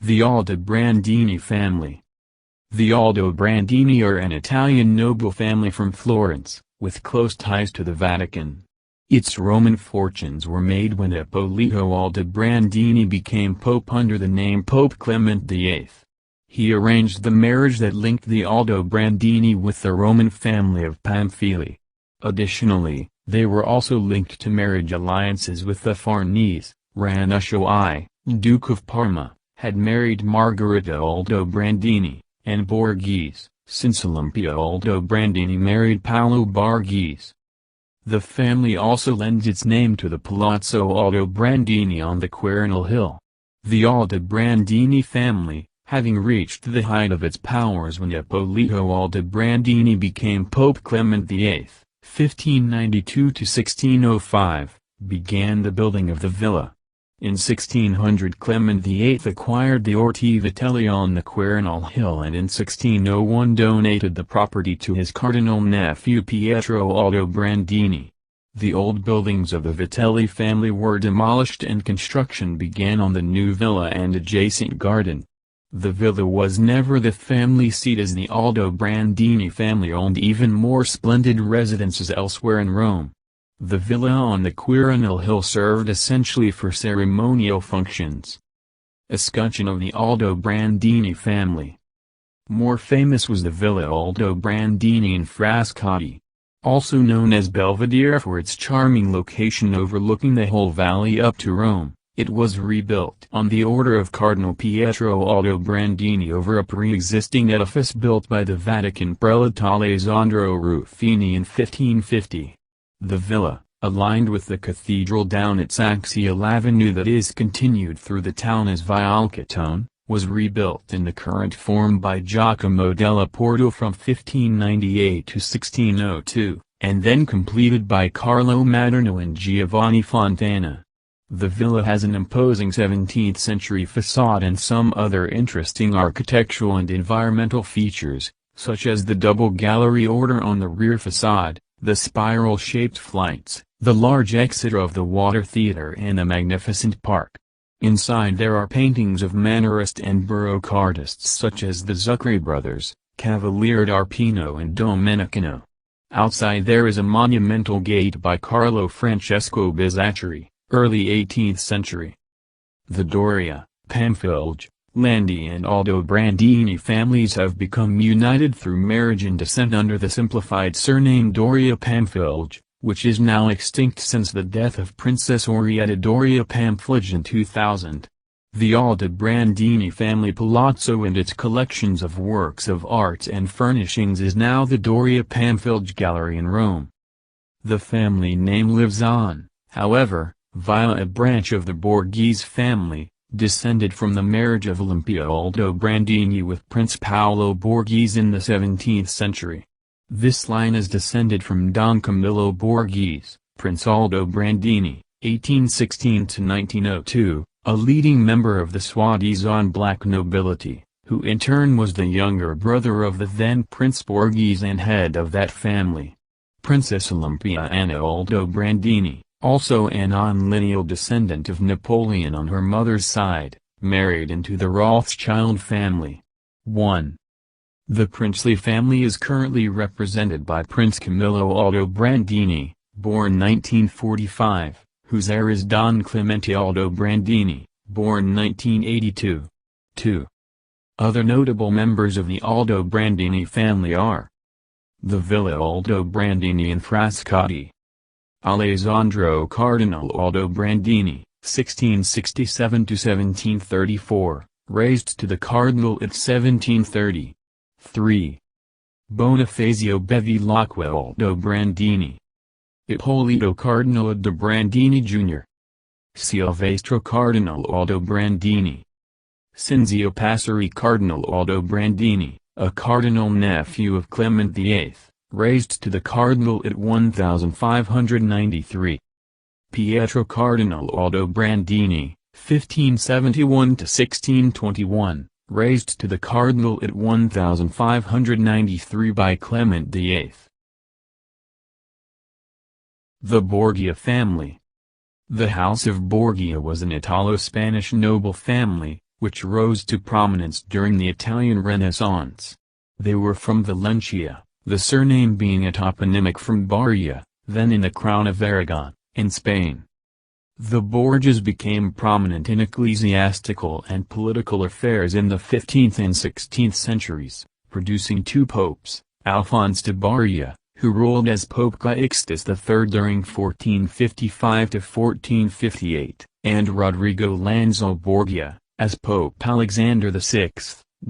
The Aldobrandini family. The Aldobrandini are an Italian noble family from Florence, with close ties to the Vatican. Its Roman fortunes were made when Ippolito Aldobrandini became pope under the name Pope Clement VIII. He arranged the marriage that linked the Aldobrandini with the Roman family of Pamphili. Additionally, they were also linked to marriage alliances with the Farnese. Ranuccio I, Duke of Parma, had married Margherita Aldobrandini, and Borghese, since Olympia Aldobrandini married Paolo Borghese. The family also lends its name to the Palazzo Aldobrandini on the Quirinal Hill. The Aldobrandini family, having reached the height of its powers when Ippolito Aldobrandini became Pope Clement VIII, 1592–1605, began the building of the villa. In 1600 Clement VIII acquired the Orti Vitelli on the Quirinal Hill and in 1601 donated the property to his cardinal nephew Pietro Aldobrandini. The old buildings of the Vitelli family were demolished and construction began on the new villa and adjacent garden. The villa was never the family seat as the Aldobrandini family owned even more splendid residences elsewhere in Rome. The villa on the Quirinal Hill served essentially for ceremonial functions. Escutcheon of the Aldobrandini family. More famous was the Villa Aldobrandini in Frascati. Also known as Belvedere for its charming location overlooking the whole valley up to Rome, it was rebuilt on the order of Cardinal Pietro Aldobrandini over a pre-existing edifice built by the Vatican prelate Alessandro Ruffini in 1550. The villa, aligned with the cathedral down its axial avenue that is continued through the town as Via Alcatone, was rebuilt in the current form by Giacomo della Porto from 1598 to 1602, and then completed by Carlo Maderno and Giovanni Fontana. The villa has an imposing 17th-century facade and some other interesting architectural and environmental features, such as the double gallery order on the rear facade, the spiral-shaped flights, the large exit of the water theater and a magnificent park. Inside there are paintings of Mannerist and Baroque artists such as the Zuccari brothers, Cavaliere d'Arpino and Domenichino. Outside there is a monumental gate by Carlo Francesco Bizzaccheri, early 18th century. The Doria, Pamphilj, Landi and Aldobrandini families have become united through marriage and descent under the simplified surname Doria Pamphilj, which is now extinct since the death of Princess Orietta Doria Pamphilj in 2000. The Aldobrandini family palazzo and its collections of works of art and furnishings is now the Doria Pamphilj Gallery in Rome. The family name lives on, however, via a branch of the Borghese family, descended from the marriage of Olympia Aldobrandini with Prince Paolo Borghese in the 17th century. This line is descended from Don Camillo Borghese, Prince Aldobrandini, 1816–1902, a leading member of the soi-disant black nobility, who in turn was the younger brother of the then Prince Borghese and head of that family. Princess Olympia Anna Aldobrandini, also an unlineal descendant of Napoleon on her mother's side, married into the Rothschild family. 1. The princely family is currently represented by Prince Camillo Aldobrandini, born 1945, whose heir is Don Clemente Aldobrandini, born 1982. 2. Other notable members of the Aldobrandini family are the Villa Aldobrandini in Frascati. Alessandro Cardinal Aldobrandini, 1667–1734, raised to the cardinal at 1730. 3. Bonifacio Bevilacqua Aldobrandini. Ippolito Cardinal Aldobrandini Jr. Silvestro Cardinal Aldobrandini. Cinzio Passeri Cardinal Aldobrandini, a cardinal nephew of Clement VIII. Raised to the cardinal at 1593. Pietro Cardinal Aldobrandini, 1571–1621, raised to the cardinal at 1593 by Clement VIII. The Borgia family. The House of Borgia was an Italo-Spanish noble family, which rose to prominence during the Italian Renaissance. They were from Valentia, the surname being a toponymic from Barria, then in the Crown of Aragon, in Spain. The Borgias became prominent in ecclesiastical and political affairs in the 15th and 16th centuries, producing two popes, Alphonse de Barria, who ruled as Pope Calixtus III during 1455 to 1458, and Rodrigo Lanzo Borgia, as Pope Alexander VI,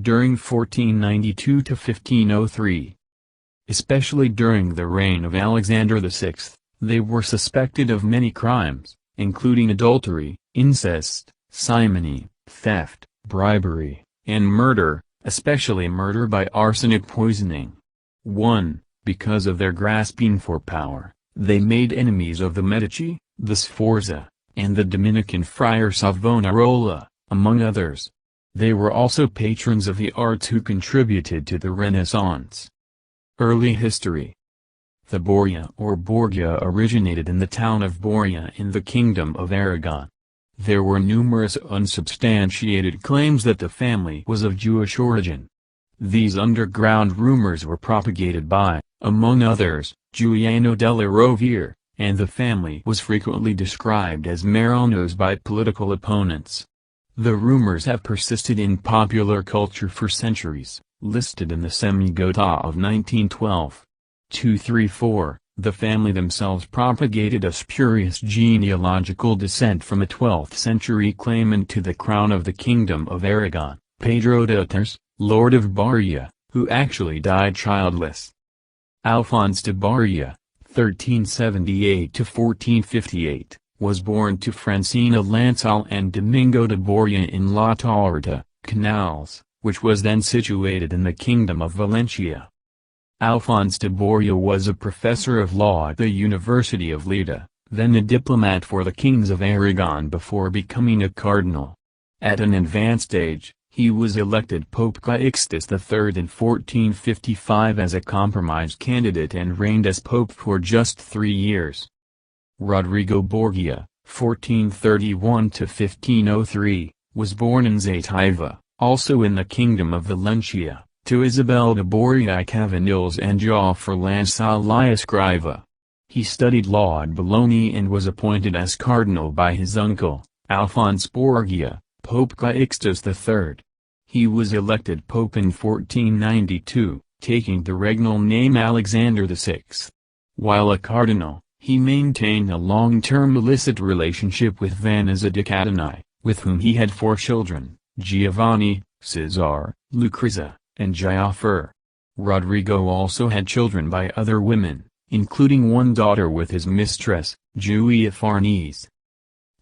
during 1492 to 1503. Especially during the reign of Alexander VI, they were suspected of many crimes, including adultery, incest, simony, theft, bribery, and murder, especially murder by arsenic poisoning. 1. Because of their grasping for power, they made enemies of the Medici, the Sforza, and the Dominican friar Savonarola, among others. They were also patrons of the arts who contributed to the Renaissance. Early history. The Borgia or Borgia originated in the town of Borgia in the Kingdom of Aragon. There were numerous unsubstantiated claims that the family was of Jewish origin. These underground rumors were propagated by, among others, Giuliano della Rovere, and the family was frequently described as Marranos by political opponents. The rumors have persisted in popular culture for centuries, listed in the Semigota of 1912. 234, the family themselves propagated a spurious genealogical descent from a 12th-century claimant to the crown of the Kingdom of Aragon, Pedro de Tars, Lord of Barria, who actually died childless. Alphonse de Barria, 1378–1458, was born to Francina Lansal and Domingo de Borgia in La Torta, Canals, which was then situated in the Kingdom of Valencia. Alphonse de Borgia was a professor of law at the University of Lleida, then a diplomat for the kings of Aragon before becoming a cardinal. At an advanced age, he was elected Pope Calixtus III in 1455 as a compromise candidate and reigned as pope for just 3 years. Rodrigo Borgia, 1431–1503, was born in Zaitaiva, also in the Kingdom of Valencia, to Isabel de Borgia y Cavanilles and Jauffre Lansal y Escriva. He studied law at Bologna and was appointed as cardinal by his uncle, Alphonse Borgia, Pope Calixtus III. He was elected pope in 1492, taking the regnal name Alexander VI. While a cardinal, he maintained a long-term illicit relationship with Vanessa de Catani, with whom he had 4 children, Giovanni, Cesar, Lucrezia, and Jauffre. Rodrigo also had children by other women, including one daughter with his mistress, Julia Farnese.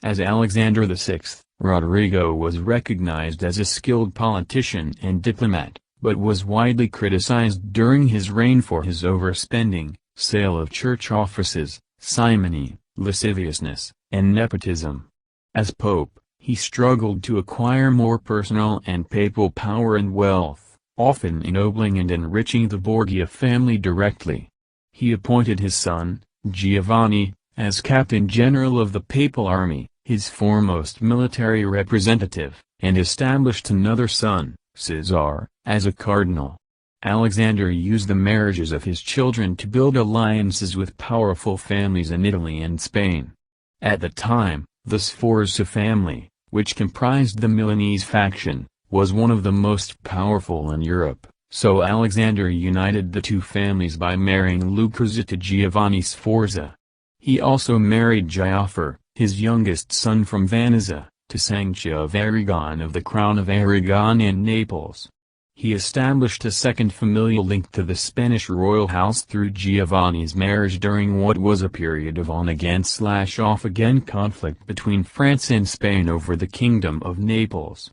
As Alexander VI, Rodrigo was recognized as a skilled politician and diplomat, but was widely criticized during his reign for his overspending, sale of church offices, simony, lasciviousness, and nepotism. As pope, he struggled to acquire more personal and papal power and wealth, often ennobling and enriching the Borgia family directly. He appointed his son, Giovanni, as captain general of the papal army, his foremost military representative, and established another son, Cesar, as a cardinal. Alexander used the marriages of his children to build alliances with powerful families in Italy and Spain. At the time, the Sforza family, which comprised the Milanese faction, was one of the most powerful in Europe, so Alexander united the two families by marrying Lucrezia to Giovanni Sforza. He also married Jauffre, his youngest son from Vanessa, to Sancha of Aragon of the Crown of Aragon and Naples. He established a second familial link to the Spanish royal house through Giovanni's marriage during what was a period of on-again/off-again conflict between France and Spain over the Kingdom of Naples.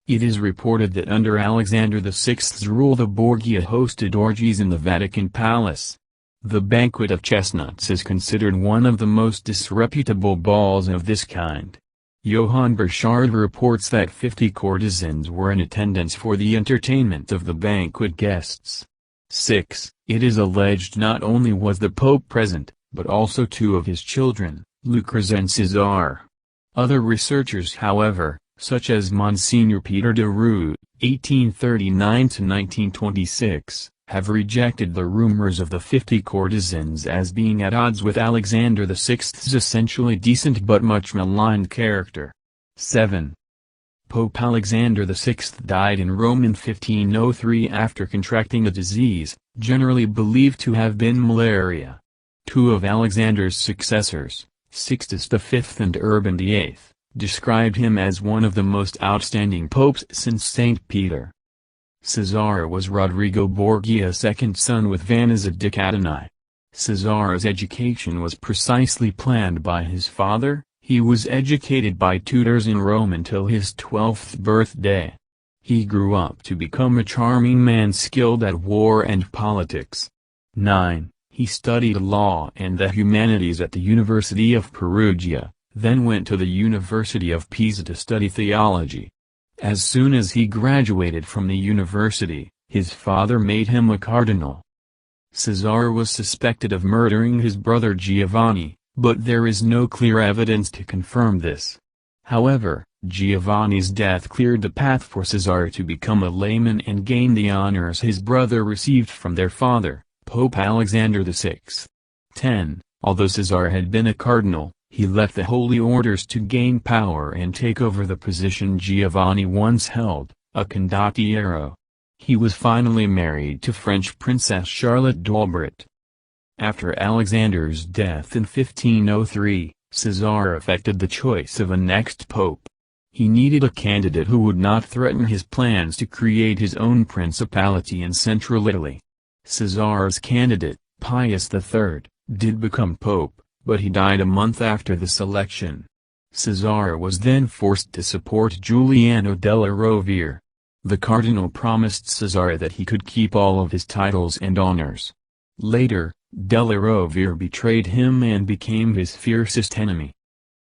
It is reported that under Alexander VI's rule the Borgia hosted orgies in the Vatican palace. The Banquet of Chestnuts is considered one of the most disreputable balls of this kind. Johann Burchard reports that 50 courtesans were in attendance for the entertainment of the banquet guests. 6. It is alleged not only was the Pope present, but also 2 of his children, Lucrezia and Cesar. Other researchers however, such as Monsignor Peter de Roo, 1839–1926, have rejected the rumors of the 50 courtesans as being at odds with Alexander VI's essentially decent but much maligned character. 7. Pope Alexander VI died in Rome in 1503 after contracting a disease, generally believed to have been malaria. Two of Alexander's successors, Sixtus V and Urban VIII, described him as one of the most outstanding popes since St. Peter. Cesare was Rodrigo Borgia's second son with Vanessa di Catania. Cesare's education was precisely planned by his father. He was educated by tutors in Rome until his 12th birthday. He grew up to become a charming man skilled at war and politics. 9. He studied law and the humanities at the University of Perugia, then went to the University of Pisa to study theology. As soon as he graduated from the university, his father made him a cardinal. Cesare was suspected of murdering his brother Giovanni, but there is no clear evidence to confirm this. However, Giovanni's death cleared the path for Cesare to become a layman and gain the honors his brother received from their father, Pope Alexander VI. 10. Although Cesare had been a cardinal, he left the holy orders to gain power and take over the position Giovanni once held, a condottiero. He was finally married to French Princess Charlotte d'Albret. After Alexander's death in 1503, Cesare effected the choice of a next pope. He needed a candidate who would not threaten his plans to create his own principality in central Italy. Cesare's candidate, Pius III, did become pope, but he died a month after this election. Cesare was then forced to support Giuliano della Rovere. The cardinal promised Cesare that he could keep all of his titles and honors. Later, della Rovere betrayed him and became his fiercest enemy.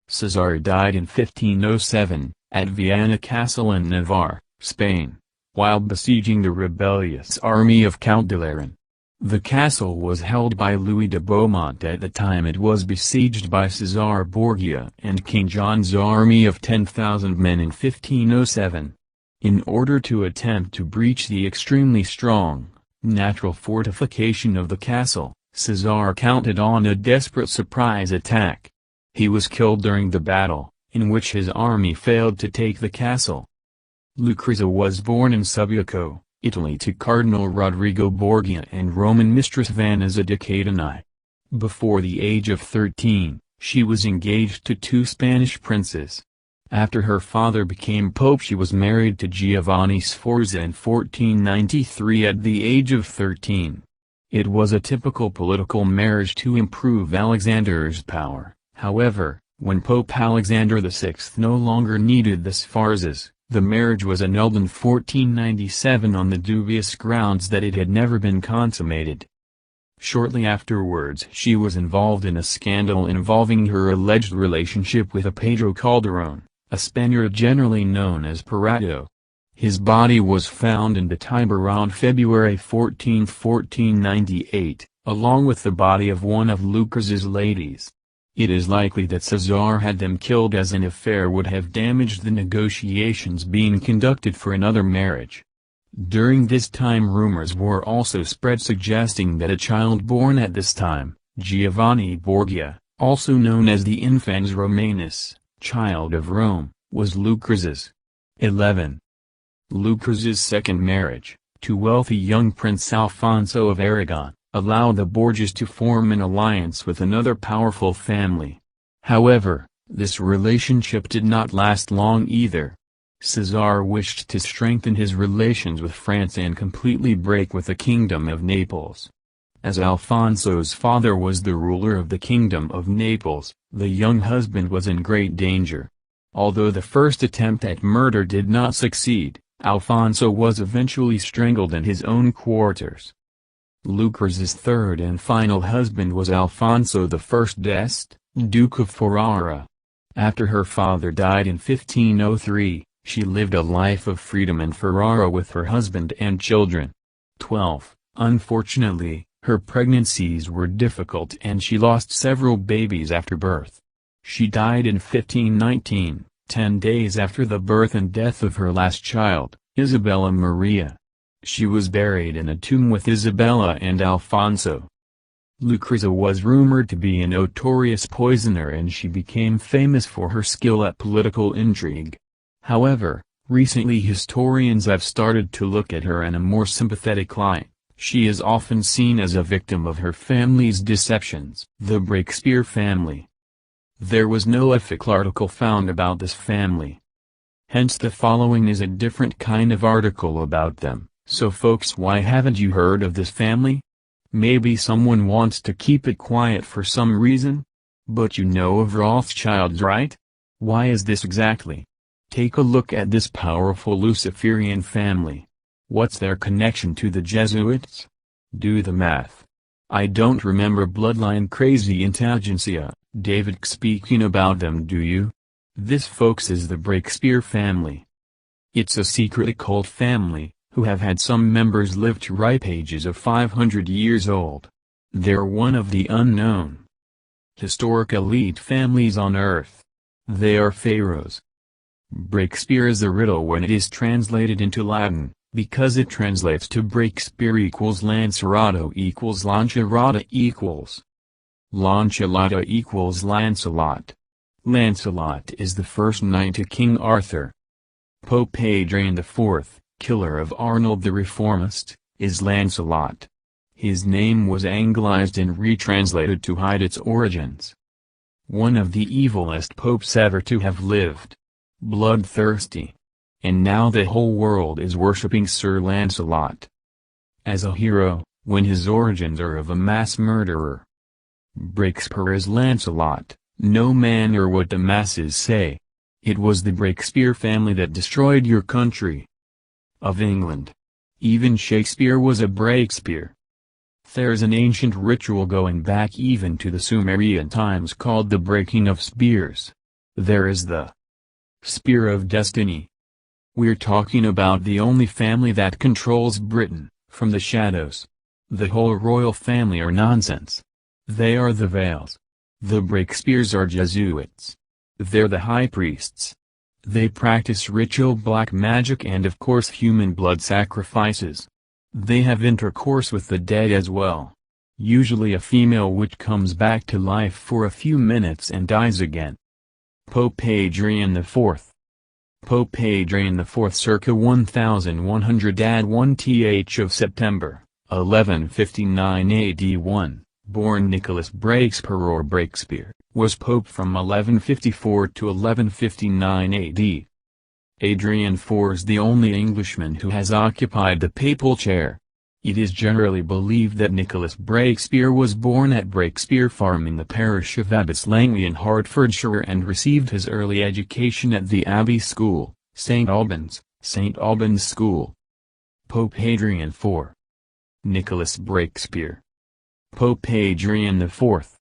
Cesare died in 1507, at Viana Castle in Navarre, Spain, while besieging the rebellious army of Count de Lérine. The castle was held by Louis de Beaumont at the time it was besieged by Cesare Borgia and King John's army of 10,000 men in 1507. In order to attempt to breach the extremely strong, natural fortification of the castle, Cesare counted on a desperate surprise attack. He was killed during the battle, in which his army failed to take the castle. Lucrezia was born in Subiaco, Italy to Cardinal Rodrigo Borgia and Roman mistress Vanessa di Catania. Before the age of 13, she was engaged to two Spanish princes. After her father became pope she was married to Giovanni Sforza in 1493 at the age of 13. It was a typical political marriage to improve Alexander's power. However, when Pope Alexander VI no longer needed the Sforzas, the marriage was annulled in 1497 on the dubious grounds that it had never been consummated. Shortly afterwards she was involved in a scandal involving her alleged relationship with a Pedro Calderón, a Spaniard generally known as Pirato. His body was found in the Tiber on February 14, 1498, along with the body of one of Lucrez's ladies. It is likely that Cesare had them killed as an affair would have damaged the negotiations being conducted for another marriage. During this time rumors were also spread suggesting that a child born at this time, Giovanni Borgia, also known as the Infans Romanus, child of Rome, was Lucrez's. 11. Lucrez's second marriage, to wealthy young Prince Alfonso of Aragon, allowed the Borgias to form an alliance with another powerful family. However, this relationship did not last long either. Cesare wished to strengthen his relations with France and completely break with the Kingdom of Naples. As Alfonso's father was the ruler of the Kingdom of Naples, the young husband was in great danger. Although the first attempt at murder did not succeed, Alfonso was eventually strangled in his own quarters. Lucrez's third and final husband was Alfonso I d'Este, Duke of Ferrara. After her father died in 1503, she lived a life of freedom in Ferrara with her husband and children. 12. Unfortunately, her pregnancies were difficult and she lost several babies after birth. She died in 1519, 10 days after the birth and death of her last child, Isabella Maria. She was buried in a tomb with Isabella and Alfonso. Lucrezia was rumored to be a notorious poisoner, and she became famous for her skill at political intrigue. However, recently historians have started to look at her in a more sympathetic light. She is often seen as a victim of her family's deceptions. The Breakspear family. There was no ethical article found about this family. Hence the following is a different kind of article about them. So folks, why haven't you heard of this family? Maybe someone wants to keep it quiet for some reason? But you know of Rothschilds, right? Why is this exactly? Take a look at this powerful Luciferian family. What's their connection to the Jesuits? Do the math. I don't remember Bloodline Crazy Intelligentsia, David speaking about them, do you? This folks is the Breakspear family. It's a secret occult family, who have had some members live to ripe ages of 500 years old. They're one of the unknown historic elite families on Earth. They are pharaohs. Breakspear is a riddle when it is translated into Latin, because it translates to Breakspear equals Lancerato equals Lancerata equals Launcelota equals Lancelot. Lancelot is the first knight to King Arthur. Pope Hadrian IV, killer of Arnold the Reformist, is Lancelot. His name was anglicized and retranslated to hide its origins. One of the evilest popes ever to have lived. Bloodthirsty. And now the whole world is worshipping Sir Lancelot as a hero, when his origins are of a mass murderer. Breakspear is Lancelot, no matter what the masses say. It was the Breakspear family that destroyed your country of England. Even Shakespeare was a Breakspear. There's an ancient ritual going back even to the Sumerian times called the breaking of spears. There is the Spear of Destiny. We're talking about the only family that controls Britain, from the shadows. The whole royal family are nonsense. They are the Vales. The Breakspears are Jesuits. They're the high priests. They practice ritual black magic and of course human blood sacrifices. They have intercourse with the dead as well. Usually a female which comes back to life for a few minutes and dies again. Pope Hadrian IV. Pope Hadrian IV circa 1100 AD 1th of September, 1159 AD 1, born Nicholas Breakspear or Breakspear, was pope from 1154 to 1159 AD. Adrian IV is the only Englishman who has occupied the papal chair. It is generally believed that Nicholas Breakspear was born at Breakspear Farm in the parish of Abbots Langley in Hertfordshire and received his early education at the Abbey School, St. Albans School. Pope Hadrian IV. Nicholas Breakspear. Pope Hadrian IV.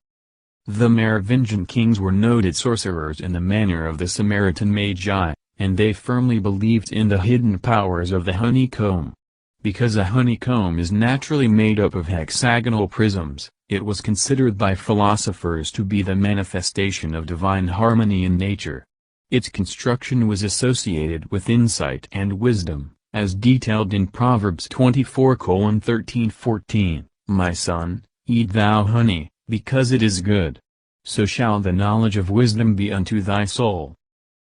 The Merovingian kings were noted sorcerers in the manner of the Samaritan Magi, and they firmly believed in the hidden powers of the honeycomb. Because a honeycomb is naturally made up of hexagonal prisms, it was considered by philosophers to be the manifestation of divine harmony in nature. Its construction was associated with insight and wisdom, as detailed in Proverbs 24:13-14, "My son, eat thou honey, because it is good. So shall the knowledge of wisdom be unto thy soul."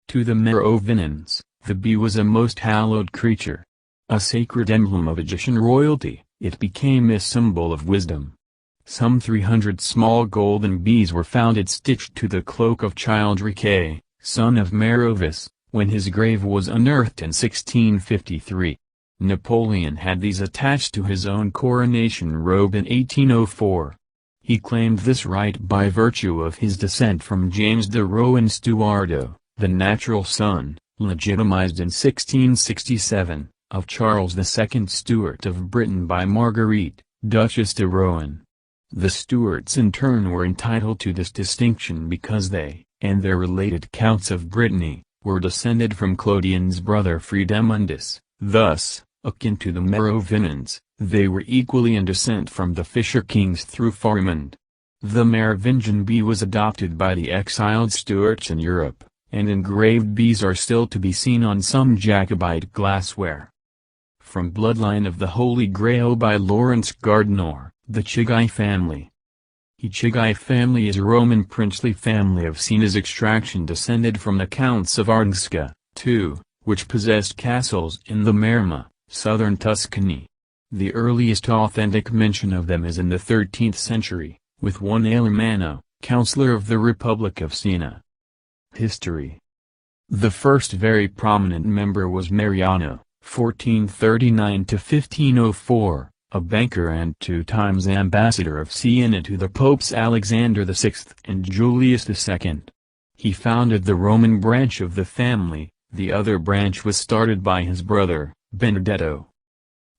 To the Merovingians, the bee was a most hallowed creature. A sacred emblem of Egyptian royalty, it became a symbol of wisdom. Some 300 small golden bees were found stitched to the cloak of Childeric, son of Merovis, when his grave was unearthed in 1653. Napoleon had these attached to his own coronation robe in 1804. He claimed this right by virtue of his descent from James de Rohan Stuardo, the natural son, legitimized in 1667, of Charles II Stuart of Britain by Marguerite, Duchess de Rohan. The Stuarts in turn were entitled to this distinction because they, and their related counts of Brittany, were descended from Clodion's brother Friedemundus. Thus, akin to the Merovingians, they were equally in descent from the Fisher kings through Pharamond. The Merovingian bee was adopted by the exiled Stuarts in Europe, and engraved bees are still to be seen on some Jacobite glassware. From Bloodline of the Holy Grail by Lawrence Gardner, the Chigai family. The Chigai family is a Roman princely family of Sina's extraction descended from the Counts of Ardensca, too, which possessed castles in the Maremma, southern Tuscany. The earliest authentic mention of them is in the 13th century, with one Alemanno, councillor of the Republic of Sina. History. The first very prominent member was Mariano, 1439–1504, a banker and 2 times ambassador of Siena to the popes Alexander VI and Julius II. He founded the Roman branch of the family. The other branch was started by his brother, Benedetto.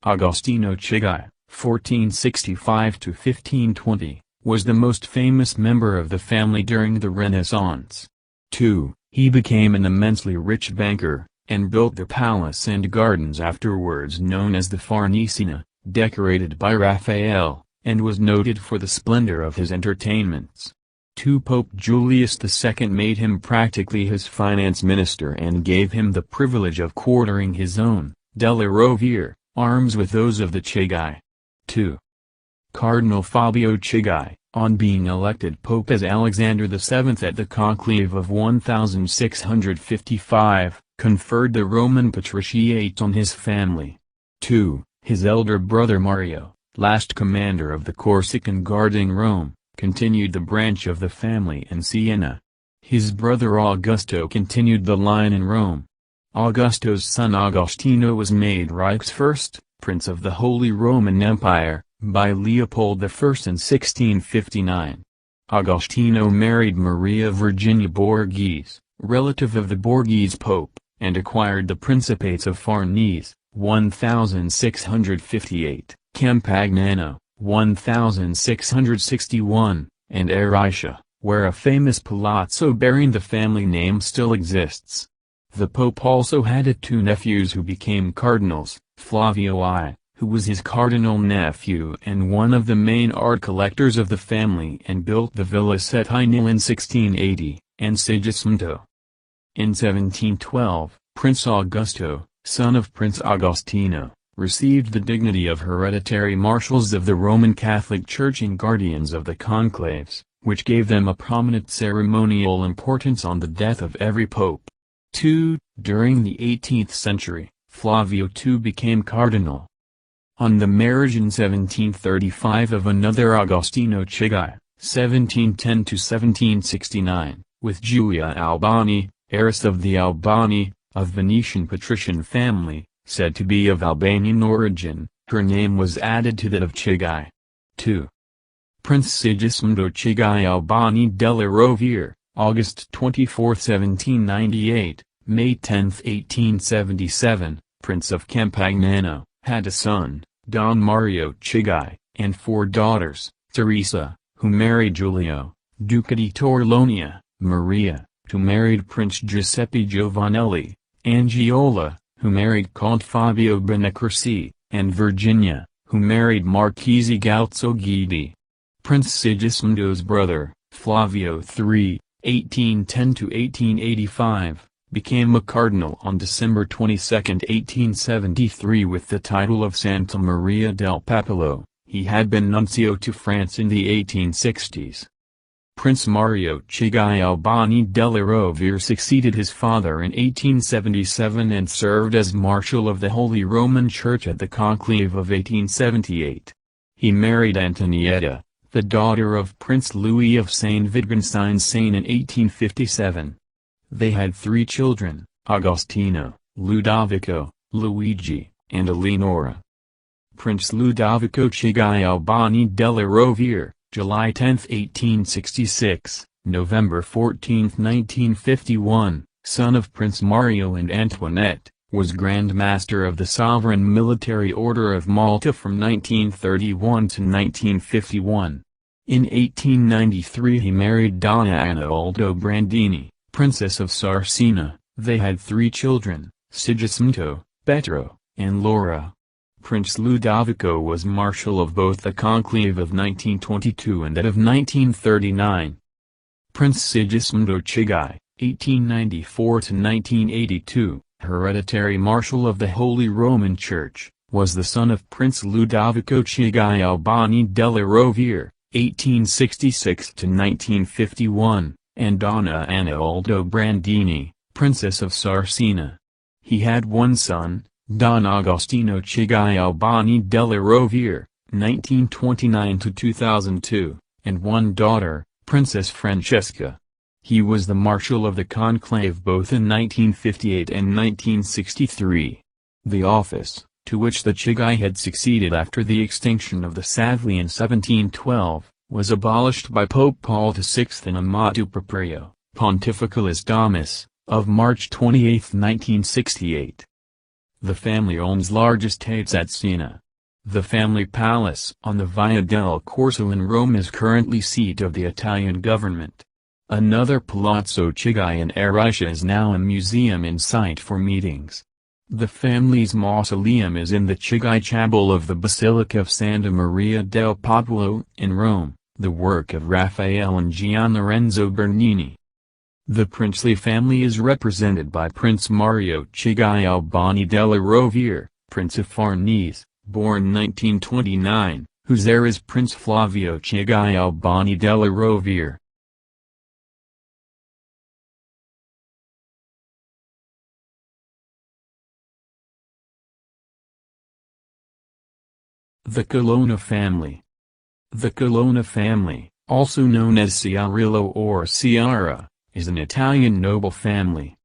Agostino Chigai, 1465–1520, was the most famous member of the family during the Renaissance. 2. He became an immensely rich banker, and built the palace and gardens afterwards known as the Farnesina, decorated by Raphael, and was noted for the splendor of his entertainments. 2. Pope Julius II made him practically his finance minister and gave him the privilege of quartering his own, della Rovere, arms with those of the Chigai. 2. Cardinal Fabio Chigai, on being elected pope as Alexander VII at the conclave of 1655, conferred the Roman patriciate on his family. 2. His elder brother Mario, last commander of the Corsican guarding Rome, continued the branch of the family in Siena. His brother Augusto continued the line in Rome. Augusto's son Agostino was made Reichsfürst, Prince of the Holy Roman Empire, by Leopold I in 1659. Agostino married Maria Virginia Borghese, relative of the Borghese Pope, and acquired the Principates of Farnese, 1658, Campagnano, 1661, and Aricia, where a famous palazzo bearing the family name still exists. The Pope also had 2 nephews who became cardinals, Flavio I, who was his cardinal nephew and one of the main art collectors of the family and built the Villa Settimile in 1680, and Sigismondo. In 1712, Prince Augusto, son of Prince Agostino, received the dignity of hereditary marshals of the Roman Catholic Church and guardians of the conclaves, which gave them a prominent ceremonial importance on the death of every pope. 2. During the 18th century, Flavio II became cardinal. On the marriage in 1735 of another Agostino Chigai, 1710–1769, with Giulia Albani, heiress of the Albani, of Venetian patrician family, said to be of Albanian origin, her name was added to that of Chigai. 2. Prince Sigismondo Chigai Albani della Rovere, August 24, 1798, May 10, 1877, Prince of Campagnano, had a son, Don Mario Chigai, and 4 daughters, Teresa, who married Giulio, Duca di Torlonia, Maria, who married Prince Giuseppe Giovanelli, Angiola, who married Count Fabio Benaccorsi, and Virginia, who married Marchese Galzo Guidi. Prince Sigismundo's brother, Flavio III, 1810–1885, became a cardinal on December 22, 1873 with the title of Santa Maria del Popolo. He had been nuncio to France in the 1860s. Prince Mario Chigai Albani della Rovere succeeded his father in 1877 and served as Marshal of the Holy Roman Church at the conclave of 1878. He married Antonietta, the daughter of Prince Louis of St. Wittgenstein-Sayn in 1857. They had 3 children, Agostino, Ludovico, Luigi, and Eleonora. Prince Ludovico Chigai Albani della Rovere, July 10, 1866, November 14, 1951, son of Prince Mario and Antoinette, was Grand Master of the Sovereign Military Order of Malta from 1931 to 1951. In 1893 he married Donna Anna Aldobrandini, Princess of Sarsina. They had 3 children, Sigismondo, Petro, and Laura. Prince Ludovico was Marshal of both the conclave of 1922 and that of 1939. Prince Sigismondo Chigai, 1894–1982, hereditary Marshal of the Holy Roman Church, was the son of Prince Ludovico Chigai Albani della Rovere, 1866–1951, and Donna Anna Aldobrandini, Princess of Sarsina. He had one son, Don Agostino Chigai Albani della Rovere, 1929–2002, and one daughter, Princess Francesca. He was the Marshal of the Conclave both in 1958 and 1963. The office, to which the Chigai had succeeded after the extinction of the Savli in 1712, was abolished by Pope Paul VI in a motu proprio, Pontificalis Domus, of March 28, 1968. The family owns large estates at Siena. The family palace on the Via del Corso in Rome is currently seat of the Italian government. Another Palazzo Chigai in Arisha is now a museum and site for meetings. The family's mausoleum is in the Chigai Chapel of the Basilica of Santa Maria del Popolo, in Rome, the work of Raphael and Gianlorenzo Bernini. The princely family is represented by Prince Mario Chigai Albani della Rovere, Prince of Farnese, born 1929, whose heir is Prince Flavio Chigai Albani della Rovere. The Colonna family. The Colonna family, also known as Ciarillo or Ciara, is an Italian noble family.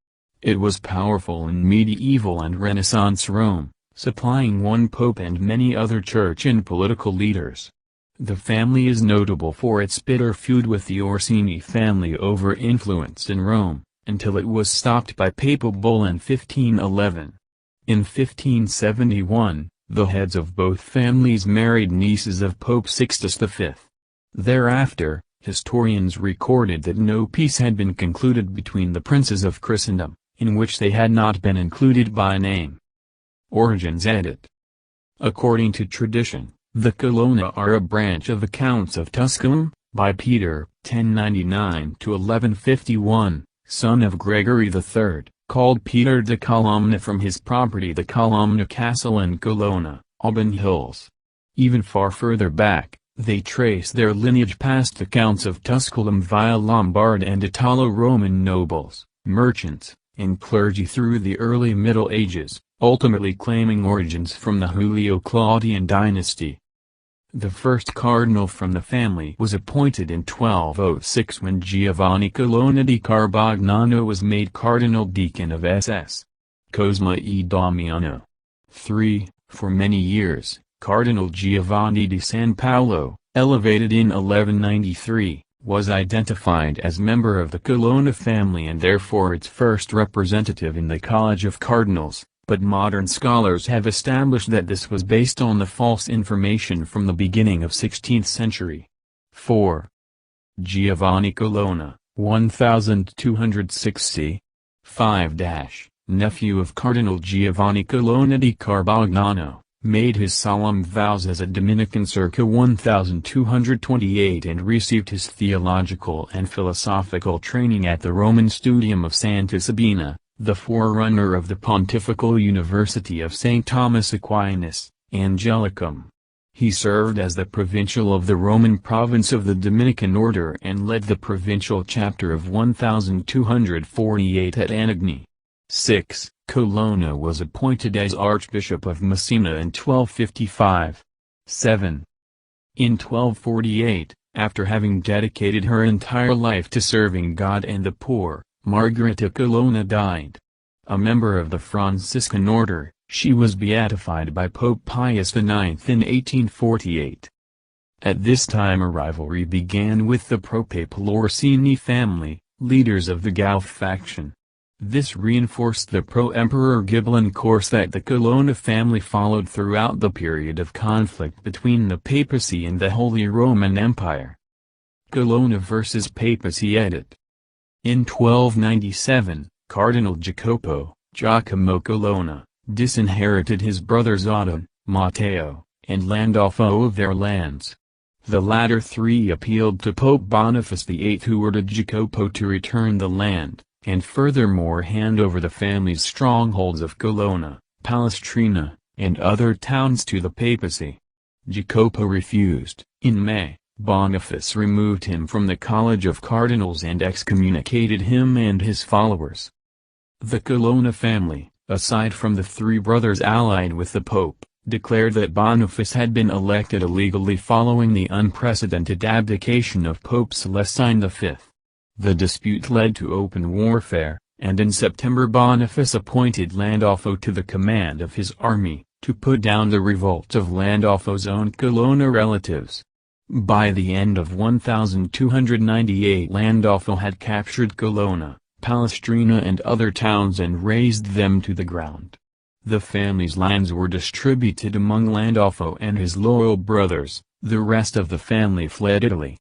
It was powerful in medieval and Renaissance Rome, supplying one pope and many other church and political leaders. The family is notable for its bitter feud with the Orsini family over influence in Rome, until it was stopped by papal bull in 1511. In 1571, the heads of both families married nieces of Pope Sixtus V. Thereafter, historians recorded that no peace had been concluded between the princes of Christendom, in which they had not been included by name. Origins edit. According to tradition, the Colonna are a branch of the Counts of Tusculum, by Peter, 1099–1151, son of Gregory III, called Peter de Colomna from his property the Colomna Castle in Colonna, Alban Hills. Even far further back, they trace their lineage past the Counts of Tusculum via Lombard and Italo-Roman nobles, merchants, and clergy through the early Middle Ages, ultimately claiming origins from the Julio-Claudian dynasty. The first cardinal from the family was appointed in 1206 when Giovanni Colonna di Carbagnano was made cardinal deacon of SS. Cosma e Damiano. 3. For many years, Cardinal Giovanni di San Paolo, elevated in 1193, was identified as member of the Colonna family and therefore its first representative in the College of Cardinals, but modern scholars have established that this was based on the false information from the beginning of 16th century. 4. Giovanni Colonna, 1260. 5. Nephew of Cardinal Giovanni Colonna di Carbagnano, made his solemn vows as a Dominican circa 1228 and received his theological and philosophical training at the Roman Studium of Santa Sabina, the forerunner of the Pontifical University of St. Thomas Aquinas, Angelicum. He served as the provincial of the Roman province of the Dominican order and led the provincial chapter of 1248 at Anagni. 6. Colonna was appointed as Archbishop of Messina in 1255. 7. In 1248, after having dedicated her entire life to serving God and the poor, Margherita Colonna died. A member of the Franciscan order, she was beatified by Pope Pius IX in 1848. At this time a rivalry began with the pro-papal Orsini family, leaders of the Guelph faction. This reinforced the pro-Emperor Ghibelline course that the Colonna family followed throughout the period of conflict between the papacy and the Holy Roman Empire. Colonna vs. Papacy edit. In 1297, Cardinal Giacomo Colonna, disinherited his brothers Otto, Matteo, and Landolfo of their lands. The latter three appealed to Pope Boniface VIII who ordered Jacopo to return the land, and furthermore hand over the family's strongholds of Colonna, Palestrina, and other towns to the papacy. Jacopo refused. In May, Boniface removed him from the College of Cardinals and excommunicated him and his followers. The Colonna family, aside from the three brothers allied with the Pope, declared that Boniface had been elected illegally following the unprecedented abdication of Pope Celestine V. The dispute led to open warfare, and in September Boniface appointed Landolfo to the command of his army, to put down the revolt of Landolfo's own Colonna relatives. By the end of 1298 Landolfo had captured Colonna, Palestrina and other towns and razed them to the ground. The family's lands were distributed among Landolfo and his loyal brothers, the rest of the family fled Italy.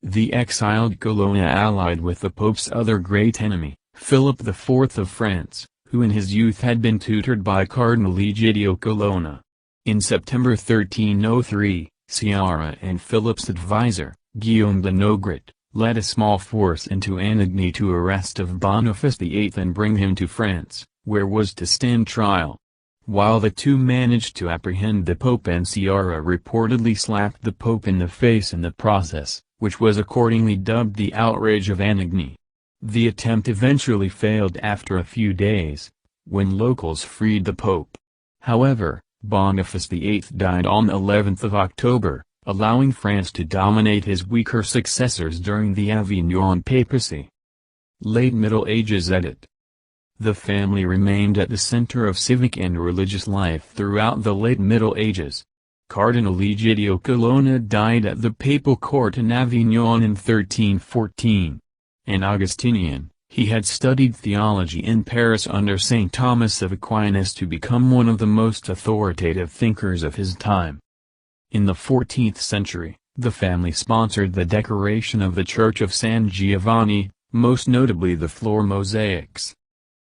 The exiled Colonna allied with the Pope's other great enemy, Philip IV of France, who in his youth had been tutored by Cardinal Egidio Colonna. In September 1303, Ciara and Philip's advisor, Guillaume de Nogret, led a small force into Anagni to arrest of Boniface VIII and bring him to France, where was to stand trial. While the two managed to apprehend the Pope and Ciara reportedly slapped the Pope in the face in the process, which was accordingly dubbed the outrage of Anagni. The attempt eventually failed after a few days, when locals freed the Pope. However, Boniface VIII died on 11th of October, allowing France to dominate his weaker successors during the Avignon papacy. Late Middle Ages edit. The family remained at the center of civic and religious life throughout the late Middle Ages. Cardinal Egidio Colonna died at the papal court in Avignon in 1314. An Augustinian, he had studied theology in Paris under St. Thomas of Aquinas to become one of the most authoritative thinkers of his time. In the 14th century, the family sponsored the decoration of the Church of San Giovanni, most notably the floor mosaics.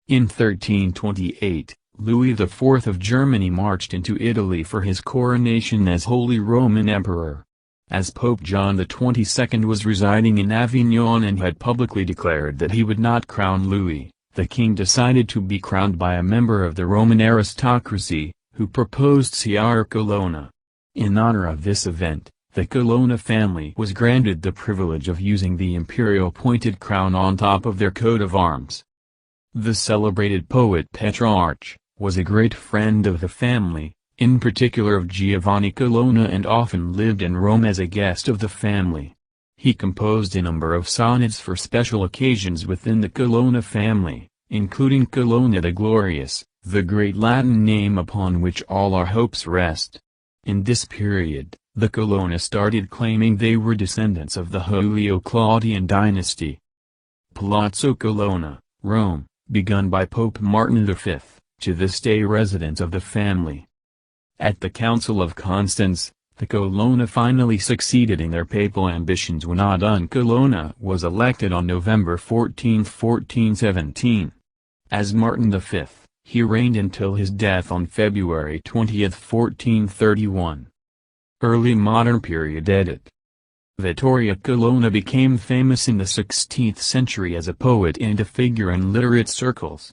In 1328, Louis IV of Germany marched into Italy for his coronation as Holy Roman Emperor. As Pope John XXII was residing in Avignon and had publicly declared that he would not crown Louis, the king decided to be crowned by a member of the Roman aristocracy, who proposed Ciara Colonna. In honor of this event, the Colonna family was granted the privilege of using the imperial pointed crown on top of their coat of arms. The celebrated poet Petrarch was a great friend of the family, in particular of Giovanni Colonna, and often lived in Rome as a guest of the family. He composed a number of sonnets for special occasions within the Colonna family, including Colonna the Glorious, the great Latin name upon which all our hopes rest. In this period, the Colonna started claiming they were descendants of the Julio-Claudian dynasty. Palazzo Colonna, Rome, begun by Pope Martin V, to this day residence of the family. At the Council of Constance, the Colonna finally succeeded in their papal ambitions when Adon Colonna was elected on November 14, 1417. As Martin V, he reigned until his death on February 20, 1431. Early Modern Period edit. Vittorio Colonna became famous in the 16th century as a poet and a figure in literate circles.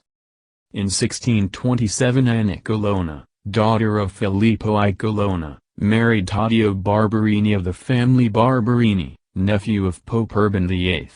In 1627 Anna Colonna, daughter of Filippo I Colonna, married Taddeo Barberini of the family Barberini, nephew of Pope Urban VIII.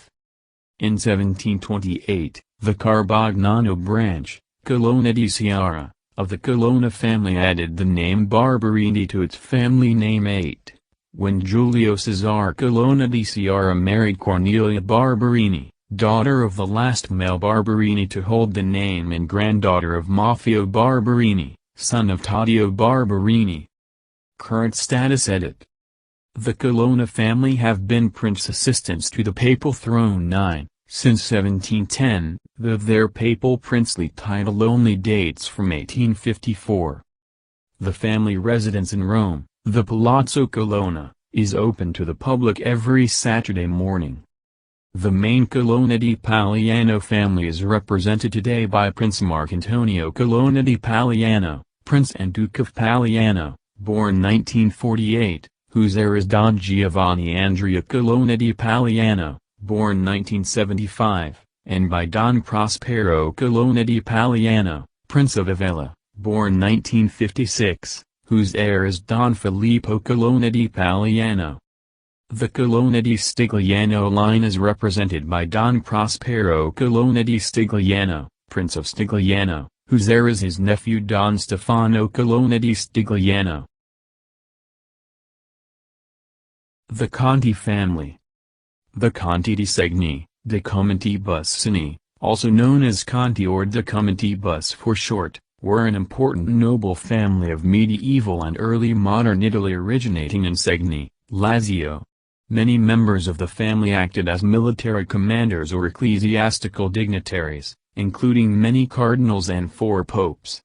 In 1728, the Carbagnano branch, Colonna di Ciara, of the Colonna family added the name Barberini to its family name 8, when Giulio Cesare Colonna di Ciara married Cornelia Barberini, daughter of the last male Barberini to hold the name and granddaughter of Maffeo Barberini, son of Taddeo Barberini. Current status edit. The Colonna family have been prince assistants to the papal throne 9, since 1710, though their papal princely title only dates from 1854. The family residence in Rome, the Palazzo Colonna, is open to the public every Saturday morning. The main Colonna di Paliano family is represented today by Prince Marcantonio Colonna di Paliano, Prince and Duke of Paliano, born 1948, whose heir is Don Giovanni Andrea Colonna di Paliano, born 1975, and by Don Prospero Colonna di Paliano, Prince of Avella, born 1956, whose heir is Don Filippo Colonna di Paliano. The Colonna di Stigliano line is represented by Don Prospero Colonna di Stigliano, Prince of Stigliano, whose heir is his nephew Don Stefano Colonna di Stigliano. The Conti family. The Conti di Segni, de Commentibus, also known as Conti or de Commentibus for short, were an important noble family of medieval and early modern Italy originating in Segni, Lazio. Many members of the family acted as military commanders or ecclesiastical dignitaries, including many cardinals and 4 popes.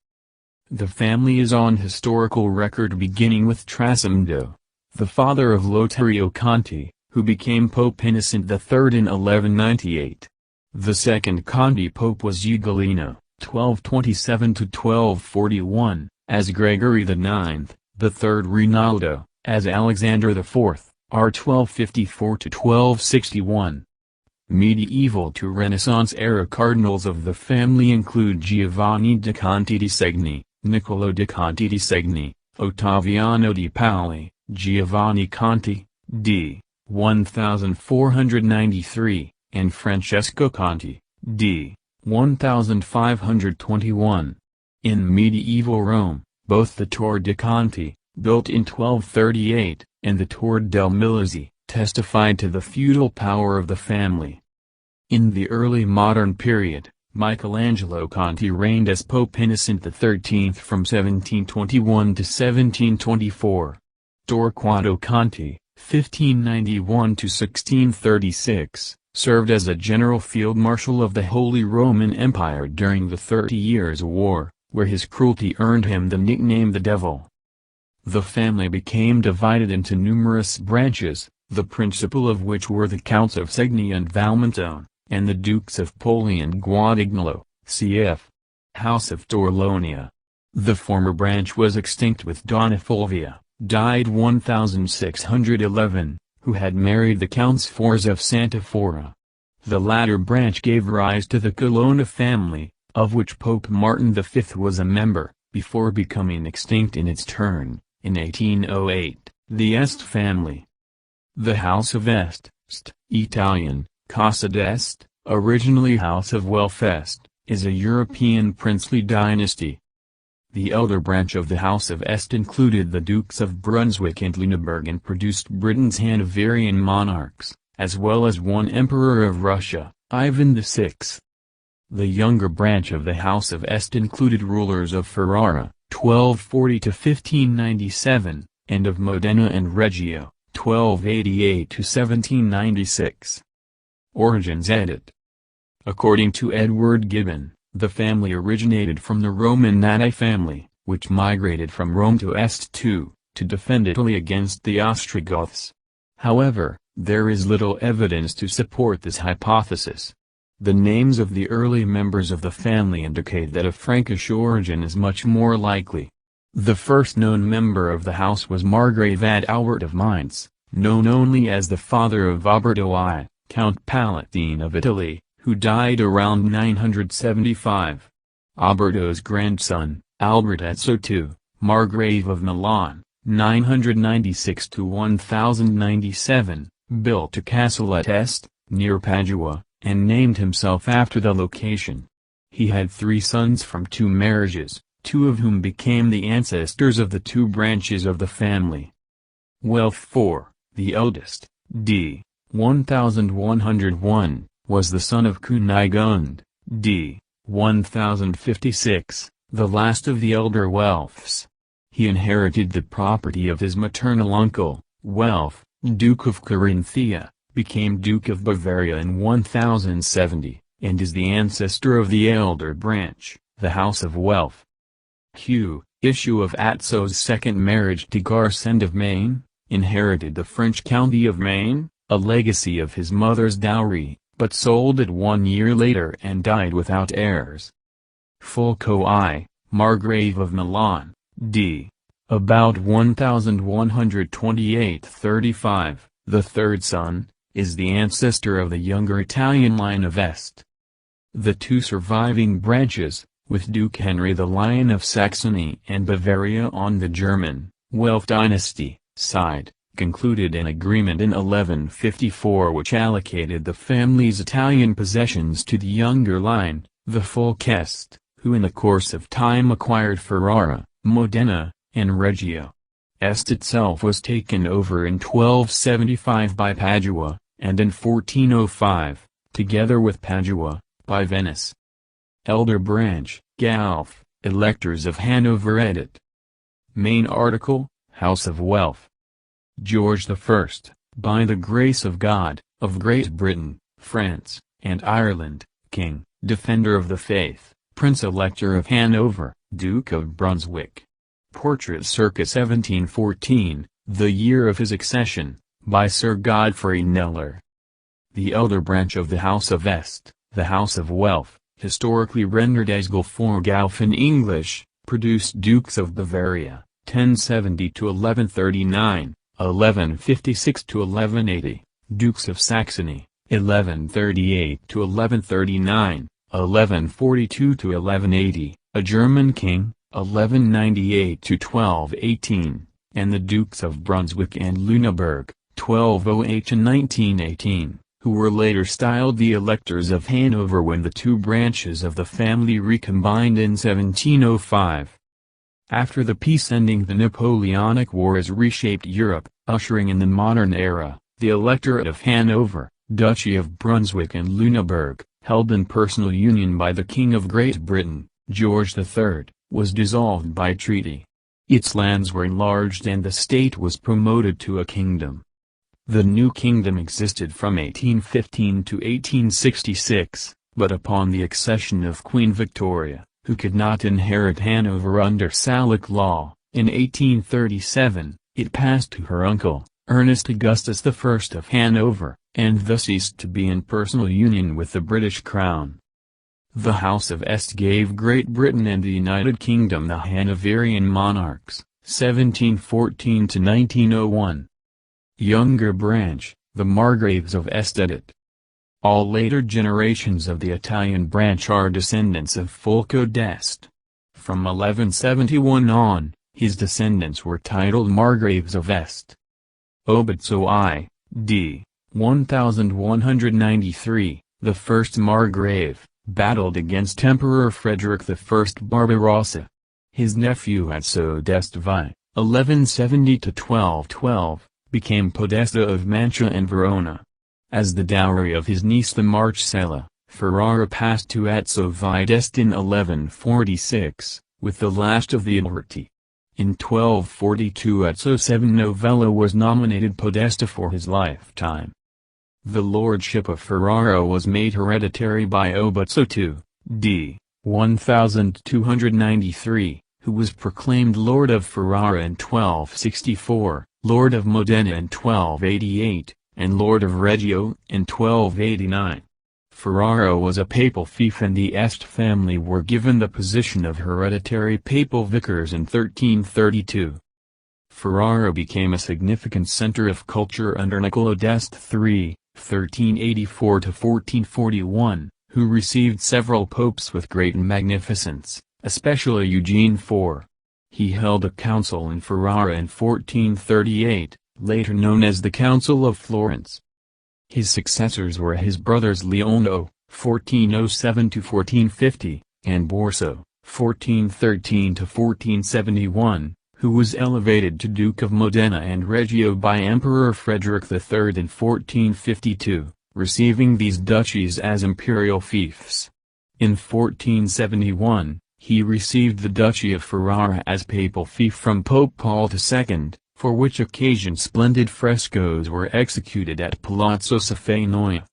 The family is on historical record beginning with Trasimondo, the father of Lotario Conti, who became Pope Innocent III in 1198. The second Conti pope was Ugolino, 1227–1241, as Gregory IX, the third Rinaldo, as Alexander IV, r. 1254–1261. Medieval to Renaissance-era cardinals of the family include Giovanni de' Conti di Segni, Niccolò de' Conti di Segni, Ottaviano di Paoli, Giovanni Conti, d. 1493, and Francesco Conti, d. 1521. In medieval Rome, both the Torre de' Conti, built in 1238, and the Torre del Milazzi, testified to the feudal power of the family. In the early modern period, Michelangelo Conti reigned as Pope Innocent XIII from 1721 to 1724. Torquato Conti, 1591 to 1636, served as a general field marshal of the Holy Roman Empire during the 30 Years' War, where his cruelty earned him the nickname the Devil. The family became divided into numerous branches, the principal of which were the Counts of Segni and Valmontone, and the Dukes of Poli and Guadagnolo, cf. House of Torlonia. The former branch was extinct with Donna Fulvia, died 1611, who had married the Counts Forza of Santa Fora. The latter branch gave rise to the Colonna family, of which Pope Martin V was a member, before becoming extinct in its turn. In 1808, the Este family. The House of Este, Italian, Casa d'Este, originally House of Welfest, is a European princely dynasty. The elder branch of the House of Este included the Dukes of Brunswick and Lüneburg and produced Britain's Hanoverian monarchs, as well as one Emperor of Russia, Ivan VI. The younger branch of the House of Este included rulers of Ferrara, 1240 to 1597, and of Modena and Reggio, 1288 to 1796. Origins edit. According to Edward Gibbon, the family originated from the Roman Nati family, which migrated from Rome to Este to defend Italy against the Ostrogoths. However, there is little evidence to support this hypothesis. The names of the early members of the family indicate that a Frankish origin is much more likely. The first known member of the house was Margrave Albert of Mainz, known only as the father of Alberto I, Count Palatine of Italy, who died around 975. Alberto's grandson, Albert Ezzo II, Margrave of Milan, 996–1097, built a castle at Este, near Padua, and named himself after the location. He had 3 sons from 2 marriages, 2 of whom became the ancestors of the 2 branches of the family. Welf IV, the eldest, d. 1101, was the son of Kunigund, d. 1056, the last of the elder Welfs. He inherited the property of his maternal uncle, Welf, Duke of Carinthia, became Duke of Bavaria in 1070, and is the ancestor of the elder branch, the House of Welf. Issue of Atzo's second marriage to Garsend of Maine, inherited the French county of Maine, a legacy of his mother's dowry, but sold it 1 year later and died without heirs. Fulco I, Margrave of Milan, d. about 1128–35, the third son, is the ancestor of the younger Italian line of Este. The two surviving branches, with Duke Henry the Lion of Saxony and Bavaria on the German, Welf dynasty, side, concluded an agreement in 1154 which allocated the family's Italian possessions to the younger line, the Folchest, who in the course of time acquired Ferrara, Modena, and Reggio. Este itself was taken over in 1275 by Padua, and in 1405, together with Padua, by Venice. Elder Branch, Galf, Electors of Hanover edit. Main article, House of Welf. George I, by the grace of God, of Great Britain, France, and Ireland, King, Defender of the Faith, Prince-Elector of Hanover, Duke of Brunswick. Portrait circa 1714, the year of his accession, by Sir Godfrey Kneller. The elder branch of the House of Este, the House of Welf, historically rendered as Gelf in English, produced Dukes of Bavaria, 1070 to 1139, 1156 to 1180, Dukes of Saxony, 1138 to 1139, 1142 to 1180, a German king, 1198 to 1218, and the Dukes of Brunswick and Lüneburg, 1208 to 1918, who were later styled the Electors of Hanover when the two branches of the family recombined in 1705. After the peace ending the Napoleonic Wars reshaped Europe, ushering in the modern era, the Electorate of Hanover, Duchy of Brunswick and Lüneburg, held in personal union by the King of Great Britain, George III, was dissolved by treaty. Its lands were enlarged and the state was promoted to a kingdom. The new kingdom existed from 1815 to 1866, but upon the accession of Queen Victoria, who could not inherit Hanover under Salic law, in 1837, it passed to her uncle, Ernest Augustus I of Hanover, and thus ceased to be in personal union with the British crown. The House of Este gave Great Britain and the United Kingdom the Hanoverian monarchs, 1714 to 1901. Younger branch, the Margraves of Este edit. All later generations of the Italian branch are descendants of Folco d'Este. From 1171 on, his descendants were titled Margraves of Este. Obizzo I, d. 1193, the first Margrave, battled against Emperor Frederick I Barbarossa. His nephew Azzo d'Este vi, 1170–1212, became Podesta of Mantua and Verona. As the dowry of his niece the Marcella, Ferrara passed to Azzo vi d'Este in 1146, with the last of the Alberti. In 1242 Azzo VII Novella was nominated Podesta for his lifetime. The lordship of Ferrara was made hereditary by Obizzo II, d. 1293, who was proclaimed Lord of Ferrara in 1264, Lord of Modena in 1288, and Lord of Reggio in 1289. Ferrara was a papal fief and the Este family were given the position of hereditary papal vicars in 1332. Ferrara became a significant center of culture under Niccolò d'Este III, 1384–1441, who received several popes with great magnificence, especially Eugene IV. He held a council in Ferrara in 1438, later known as the Council of Florence. His successors were his brothers Leono, 1407–1450, and Borso, 1413–1471, who was elevated to Duke of Modena and Reggio by Emperor Frederick III in 1452, receiving these duchies as imperial fiefs. In 1471, he received the Duchy of Ferrara as papal fief from Pope Paul II, for which occasion splendid frescoes were executed at Palazzo Safenoia.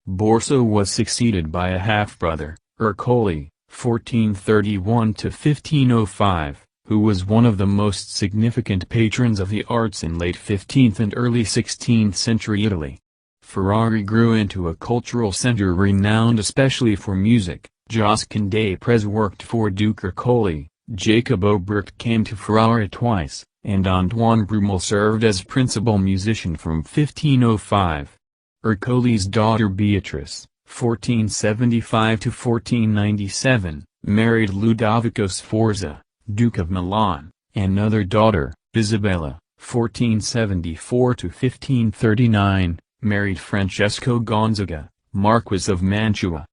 Borso was succeeded by a half-brother, Ercole, 1431–1505. Who was one of the most significant patrons of the arts in late 15th and early 16th century Italy. Ferrara grew into a cultural center renowned especially for music. Josquin des Prez worked for Duke Ercole, Jacob Obricht came to Ferrara twice, and Antoine Brumel served as principal musician from 1505. Ercole's daughter Beatrice, 1475–1497, married Ludovico Sforza, Duke of Milan, another daughter, Isabella, 1474–1539, married Francesco Gonzaga, Marquis of Mantua.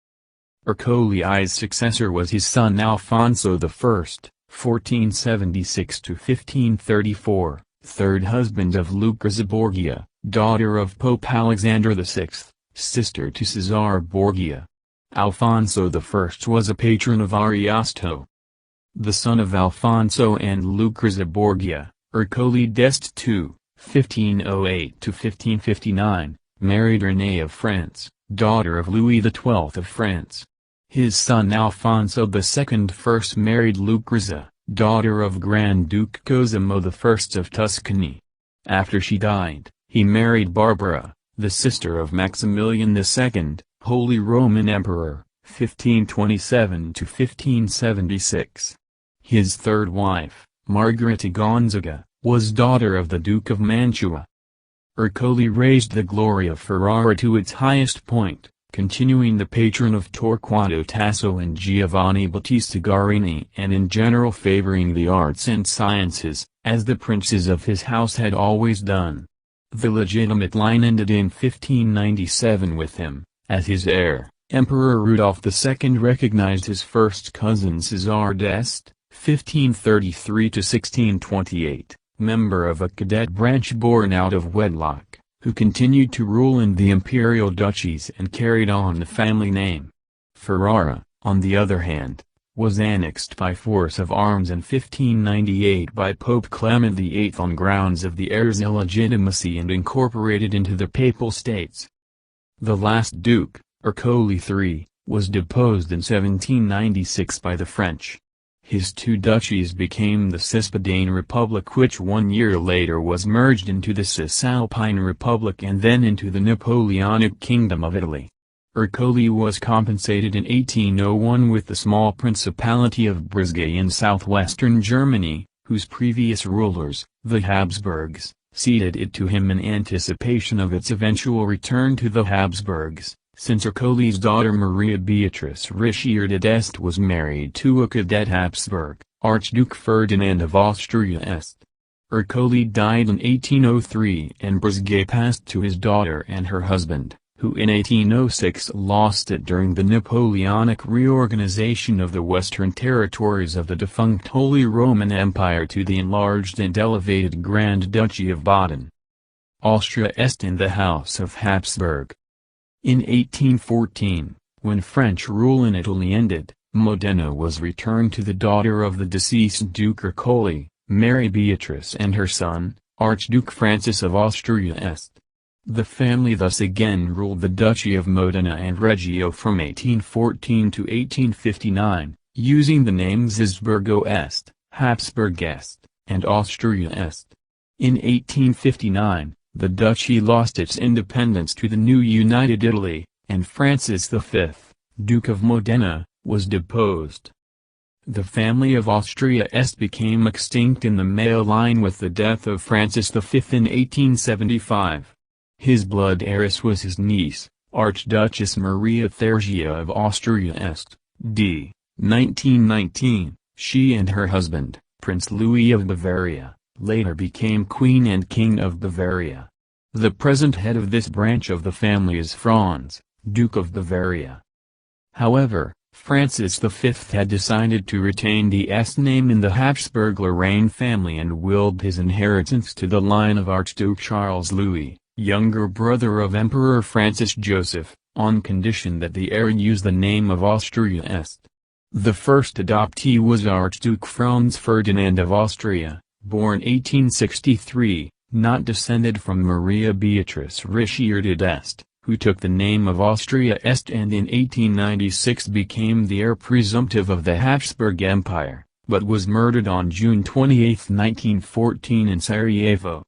Ercoli's successor was his son Alfonso I, 1476–1534, third husband of Lucrezia Borgia, daughter of Pope Alexander VI, sister to Cesare Borgia. Alfonso I was a patron of Ariosto. The son of Alfonso and Lucrezia Borgia, Ercole d'Este II, 1508–1559, married Renée of France, daughter of Louis XII of France. His son Alfonso II first married Lucrezia, daughter of Grand Duke Cosimo I of Tuscany. After she died, he married Barbara, the sister of Maximilian II, Holy Roman Emperor, 1527–1576. His third wife, Margherita Gonzaga, was daughter of the Duke of Mantua. Ercole raised the glory of Ferrara to its highest point, continuing the patron of Torquato Tasso and Giovanni Battista Guarini, and in general favoring the arts and sciences, as the princes of his house had always done. The legitimate line ended in 1597 with him, as his heir. Emperor Rudolph II recognized his first cousin Cesare d'Este, 1533–1628, member of a cadet branch born out of wedlock, who continued to rule in the imperial duchies and carried on the family name. Ferrara, on the other hand, was annexed by force of arms in 1598 by Pope Clement VIII on grounds of the heir's illegitimacy and incorporated into the Papal States. The last duke, Ercole III, was deposed in 1796 by the French. His two duchies became the Cispadane Republic, which 1 year later was merged into the Cisalpine Republic and then into the Napoleonic Kingdom of Italy. Ercole was compensated in 1801 with the small Principality of Brisgay in southwestern Germany, whose previous rulers, the Habsburgs, ceded it to him in anticipation of its eventual return to the Habsburgs, since Ercole's daughter Maria Beatrice Richelieu d'Este was married to a cadet Habsburg, Archduke Ferdinand of Austria-Este. Ercole died in 1803 and Brisgay passed to his daughter and her husband, who in 1806 lost it during the Napoleonic reorganization of the western territories of the defunct Holy Roman Empire to the enlarged and elevated Grand Duchy of Baden. Austria-Este and the House of Habsburg. In 1814, when French rule in Italy ended, Modena was returned to the daughter of the deceased Duke Ercole, Mary Beatrice, and her son, Archduke Francis of Austria-Este. The family thus again ruled the Duchy of Modena and Reggio from 1814 to 1859, using the names Habsburgo-Este, Habsburg-Este, and Austria-Este. In 1859, the duchy lost its independence to the new United Italy, and Francis V, Duke of Modena, was deposed. The family of Austria-Este became extinct in the male line with the death of Francis V in 1875. His blood heiress was his niece, Archduchess Maria Theresia of Austria-Este, d. 1919. She and her husband, Prince Louis of Bavaria, later became Queen and King of Bavaria. The present head of this branch of the family is Franz, Duke of Bavaria. However, Francis V had decided to retain the Este name in the Habsburg-Lorraine family and willed his inheritance to the line of Archduke Charles Louis, younger brother of Emperor Francis Joseph, on condition that the heir use the name of Austria-Este. The first adoptee was Archduke Franz Ferdinand of Austria, born 1863, not descended from Maria Beatrice Richelieu d'Este, who took the name of Austria-Este and in 1896 became the heir presumptive of the Habsburg Empire, but was murdered on June 28, 1914 in Sarajevo.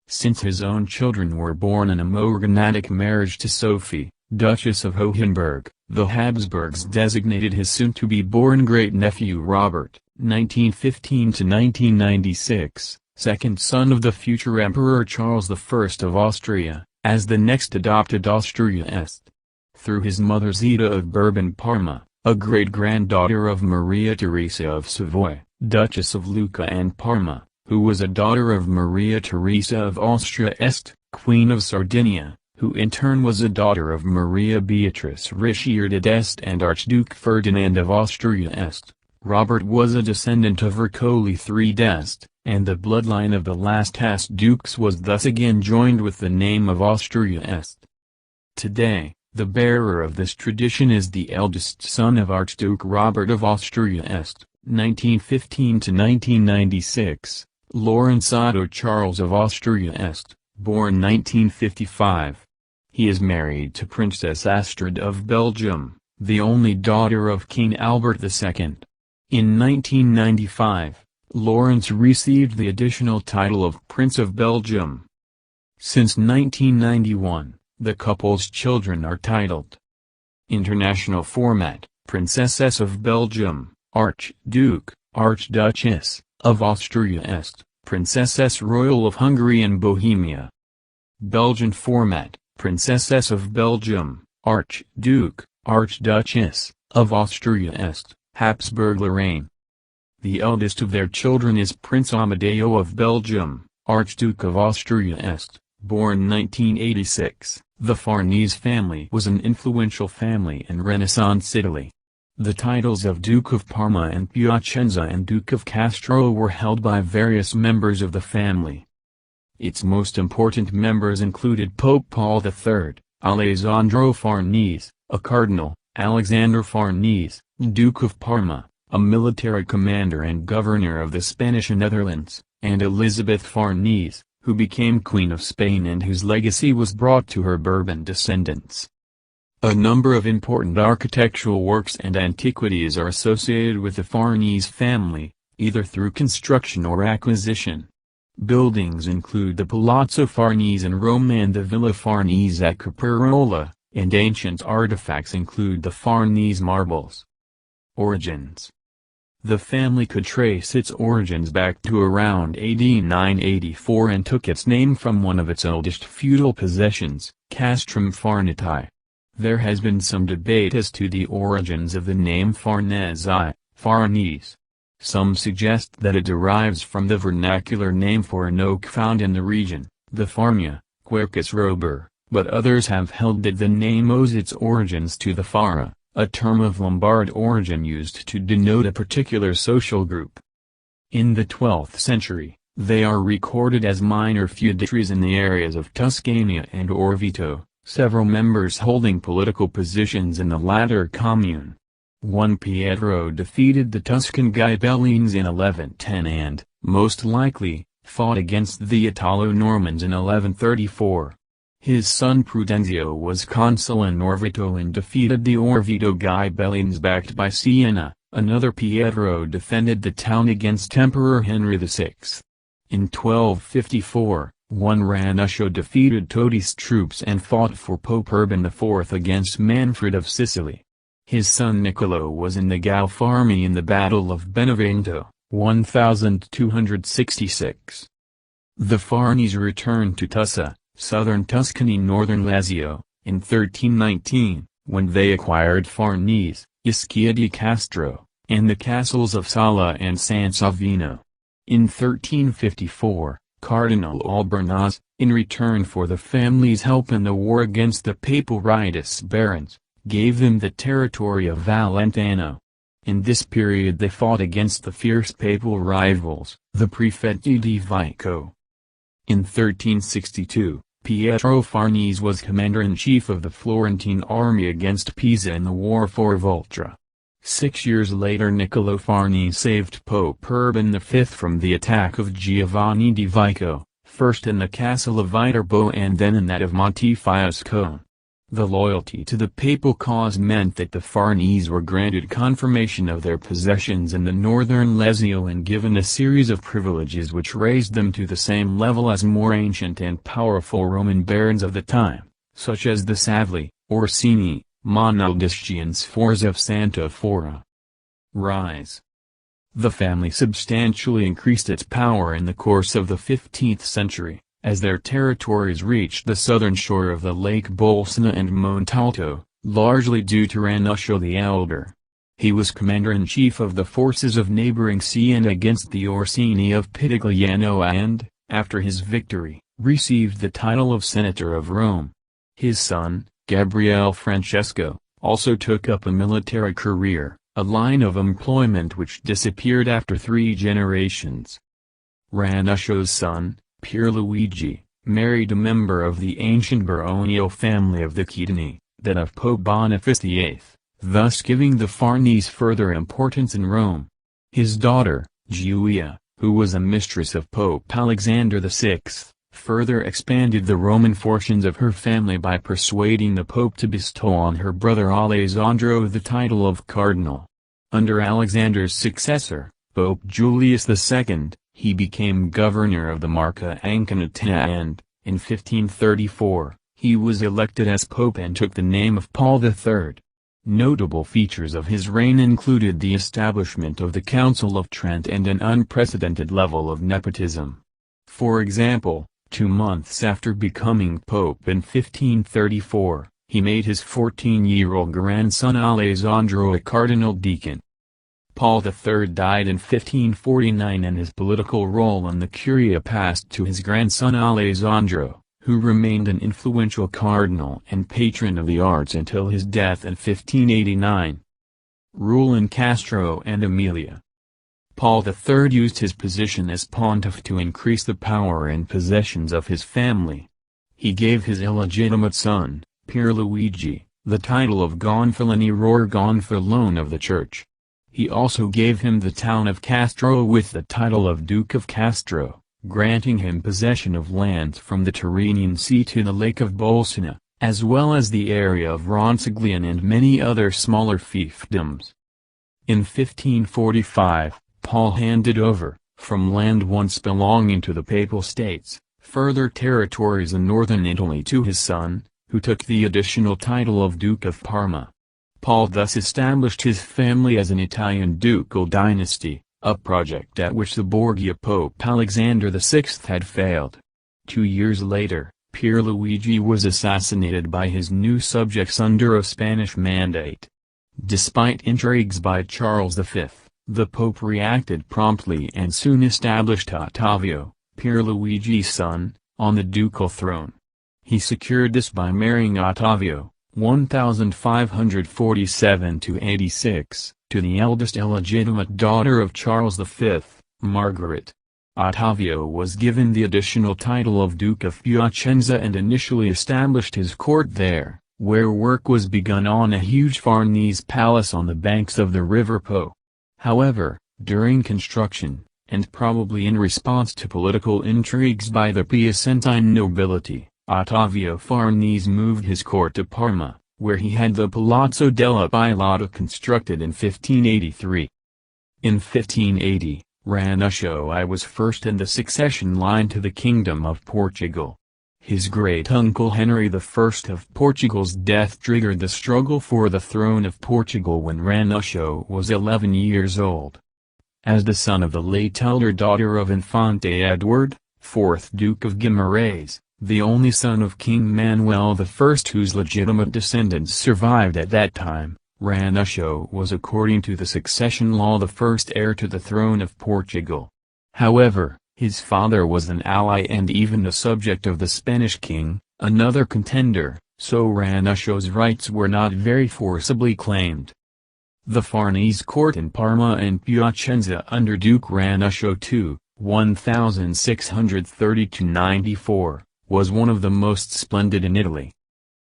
Since his own children were born in a morganatic marriage to Sophie, Duchess of Hohenberg, the Habsburgs designated his soon-to-be-born great-nephew Robert, 1915–1996, second son of the future Emperor Charles I of Austria, as the next adopted Austria-Este. through his mother Zita of Bourbon-Parma, a great-granddaughter of Maria Theresa of Savoy, Duchess of Lucca and Parma, who was a daughter of Maria Theresa of Austria-Este, Queen of Sardinia, who in turn was a daughter of Maria Beatrice Richelieu d'Este and Archduke Ferdinand of Austria-Este. Robert was a descendant of Ercole III d'Este, and the bloodline of the last Este dukes was thus again joined with the name of Austria-Este. Today, the bearer of this tradition is the eldest son of Archduke Robert of Austria-Este, 1915–1996, Lawrence Otto Charles of Austria-Este, born 1955. He is married to Princess Astrid of Belgium, the only daughter of King Albert II. In 1995, Lawrence received the additional title of Prince of Belgium. Since 1991, the couple's children are titled. International format: Princess of Belgium, Archduke, Archduchess, of Austria-Este, Princess Royal of Hungary and Bohemia. Belgian format: Princess of Belgium, Archduke, Archduchess, of Austria-Este, Habsburg-Lorraine. The eldest of their children is Prince Amadeo of Belgium, Archduke of Austria-Este, born 1986. The Farnese family was an influential family in Renaissance Italy. The titles of Duke of Parma and Piacenza and Duke of Castro were held by various members of the family. Its most important members included Pope Paul III, Alessandro Farnese, a cardinal, Alexander Farnese, Duke of Parma, a military commander and governor of the Spanish Netherlands, and Elizabeth Farnese, who became Queen of Spain and whose legacy was brought to her Bourbon descendants. A number of important architectural works and antiquities are associated with the Farnese family, either through construction or acquisition. Buildings include the Palazzo Farnese in Rome and the Villa Farnese at Caprarola, and ancient artifacts include the Farnese marbles. Origins. The family could trace its origins back to around AD 984 and took its name from one of its oldest feudal possessions, Castrum Farnetae. There has been some debate as to the origins of the name Farnese, Farnese. Some suggest that it derives from the vernacular name for an oak found in the region, the Farnia, Quercus robur, but others have held that the name owes its origins to the Fara, a term of Lombard origin used to denote a particular social group. In the 12th century, they are recorded as minor feudatories in the areas of Tuscania and Orvieto, several members holding political positions in the latter commune. One Pietro defeated the Tuscan Ghibellines in 1110 and, most likely, fought against the Italo-Normans in 1134. His son Prudenzio was consul in Orvieto and defeated the Orvieto Ghibellines backed by Siena. Another Pietro defended the town against Emperor Henry VI. In 1254, one Ranuccio defeated Todi's troops and fought for Pope Urban IV against Manfred of Sicily. His son Niccolo was in the Guelph army in the Battle of Benevento, 1266. The Farnese returned to Tussa, southern Tuscany, northern Lazio, in 1319, when they acquired Farnese, Ischia di Castro, and the castles of Sala and San Savino. In 1354, Cardinal Albornoz, in return for the family's help in the war against the Papal Rightus barons, gave them the territory of Valentano. In this period they fought against the fierce papal rivals, the Prefetti di Vico. In 1362, Pietro Farnese was commander-in-chief of the Florentine army against Pisa in the War for Volterra. 6 years later Niccolo Farnese saved Pope Urban V from the attack of Giovanni di Vico, first in the castle of Viterbo and then in that of Montefiascone. The loyalty to the papal cause meant that the Farnese were granted confirmation of their possessions in the northern Lazio and given a series of privileges which raised them to the same level as more ancient and powerful Roman barons of the time, such as the Savli, Orsini, Monaldeschi and Sforza of Santa Fora. Rise. The family substantially increased its power in the course of the 15th century, as their territories reached the southern shore of the Lake Bolsena and Montalto, largely due to Ranuscio the Elder. He was commander-in-chief of the forces of neighboring Siena against the Orsini of Pitigliano and, after his victory, received the title of Senator of Rome. His son, Gabriele Francesco, also took up a military career, a line of employment which disappeared after 3 generations. Ranuscio's son, Pierluigi, married a member of the ancient baronial family of the Chitini, then of Pope Boniface VIII, thus giving the Farnese further importance in Rome. His daughter, Giulia, who was a mistress of Pope Alexander VI, further expanded the Roman fortunes of her family by persuading the Pope to bestow on her brother Alessandro the title of cardinal. Under Alexander's successor, Pope Julius II, he became governor of the Marca Ancanatina and, in 1534, he was elected as pope and took the name of Paul III. Notable features of his reign included the establishment of the Council of Trent and an unprecedented level of nepotism. For example, 2 months after becoming pope in 1534, he made his 14-year-old grandson Alessandro a cardinal deacon. Paul III died in 1549 and his political role in the Curia passed to his grandson Alessandro, who remained an influential cardinal and patron of the arts until his death in 1589. Rule in Castro and Emilia. Paul III used his position as pontiff to increase the power and possessions of his family. He gave his illegitimate son, Pierluigi, the title of Gonfaloniere or Gonfalone of the Church. He also gave him the town of Castro with the title of Duke of Castro, granting him possession of lands from the Tyrrhenian Sea to the Lake of Bolsena, as well as the area of Ronciglione and many other smaller fiefdoms. In 1545, Paul handed over, from land once belonging to the Papal States, further territories in northern Italy to his son, who took the additional title of Duke of Parma. Paul thus established his family as an Italian ducal dynasty, a project at which the Borgia Pope Alexander VI had failed. 2 years later, Pierluigi was assassinated by his new subjects under a Spanish mandate. Despite intrigues by Charles V, the Pope reacted promptly and soon established Ottavio, Pierluigi's son, on the ducal throne. He secured this by marrying Ottavio, 1547–86, to the eldest illegitimate daughter of Charles V, Margaret. Ottavio was given the additional title of Duke of Piacenza and initially established his court there, where work was begun on a huge Farnese palace on the banks of the River Po. However, during construction, and probably in response to political intrigues by the Piacentine nobility, Ottavio Farnese moved his court to Parma, where he had the Palazzo della Bilotta constructed in 1583. In 1580, Ranuscio I was first in the succession line to the Kingdom of Portugal. His great-uncle Henry I of Portugal's death triggered the struggle for the throne of Portugal when Ranuscio was 11 years old. As the son of the late elder daughter of Infante Edward, 4th Duke of Guimarães, the only son of King Manuel I whose legitimate descendants survived at that time, Ranuscio was according to the succession law the first heir to the throne of Portugal. However, his father was an ally and even a subject of the Spanish king, another contender, so Ranuscio's rights were not very forcibly claimed. The Farnese court in Parma and Piacenza under Duke Ranuscio II, 1630–94, was one of the most splendid in Italy.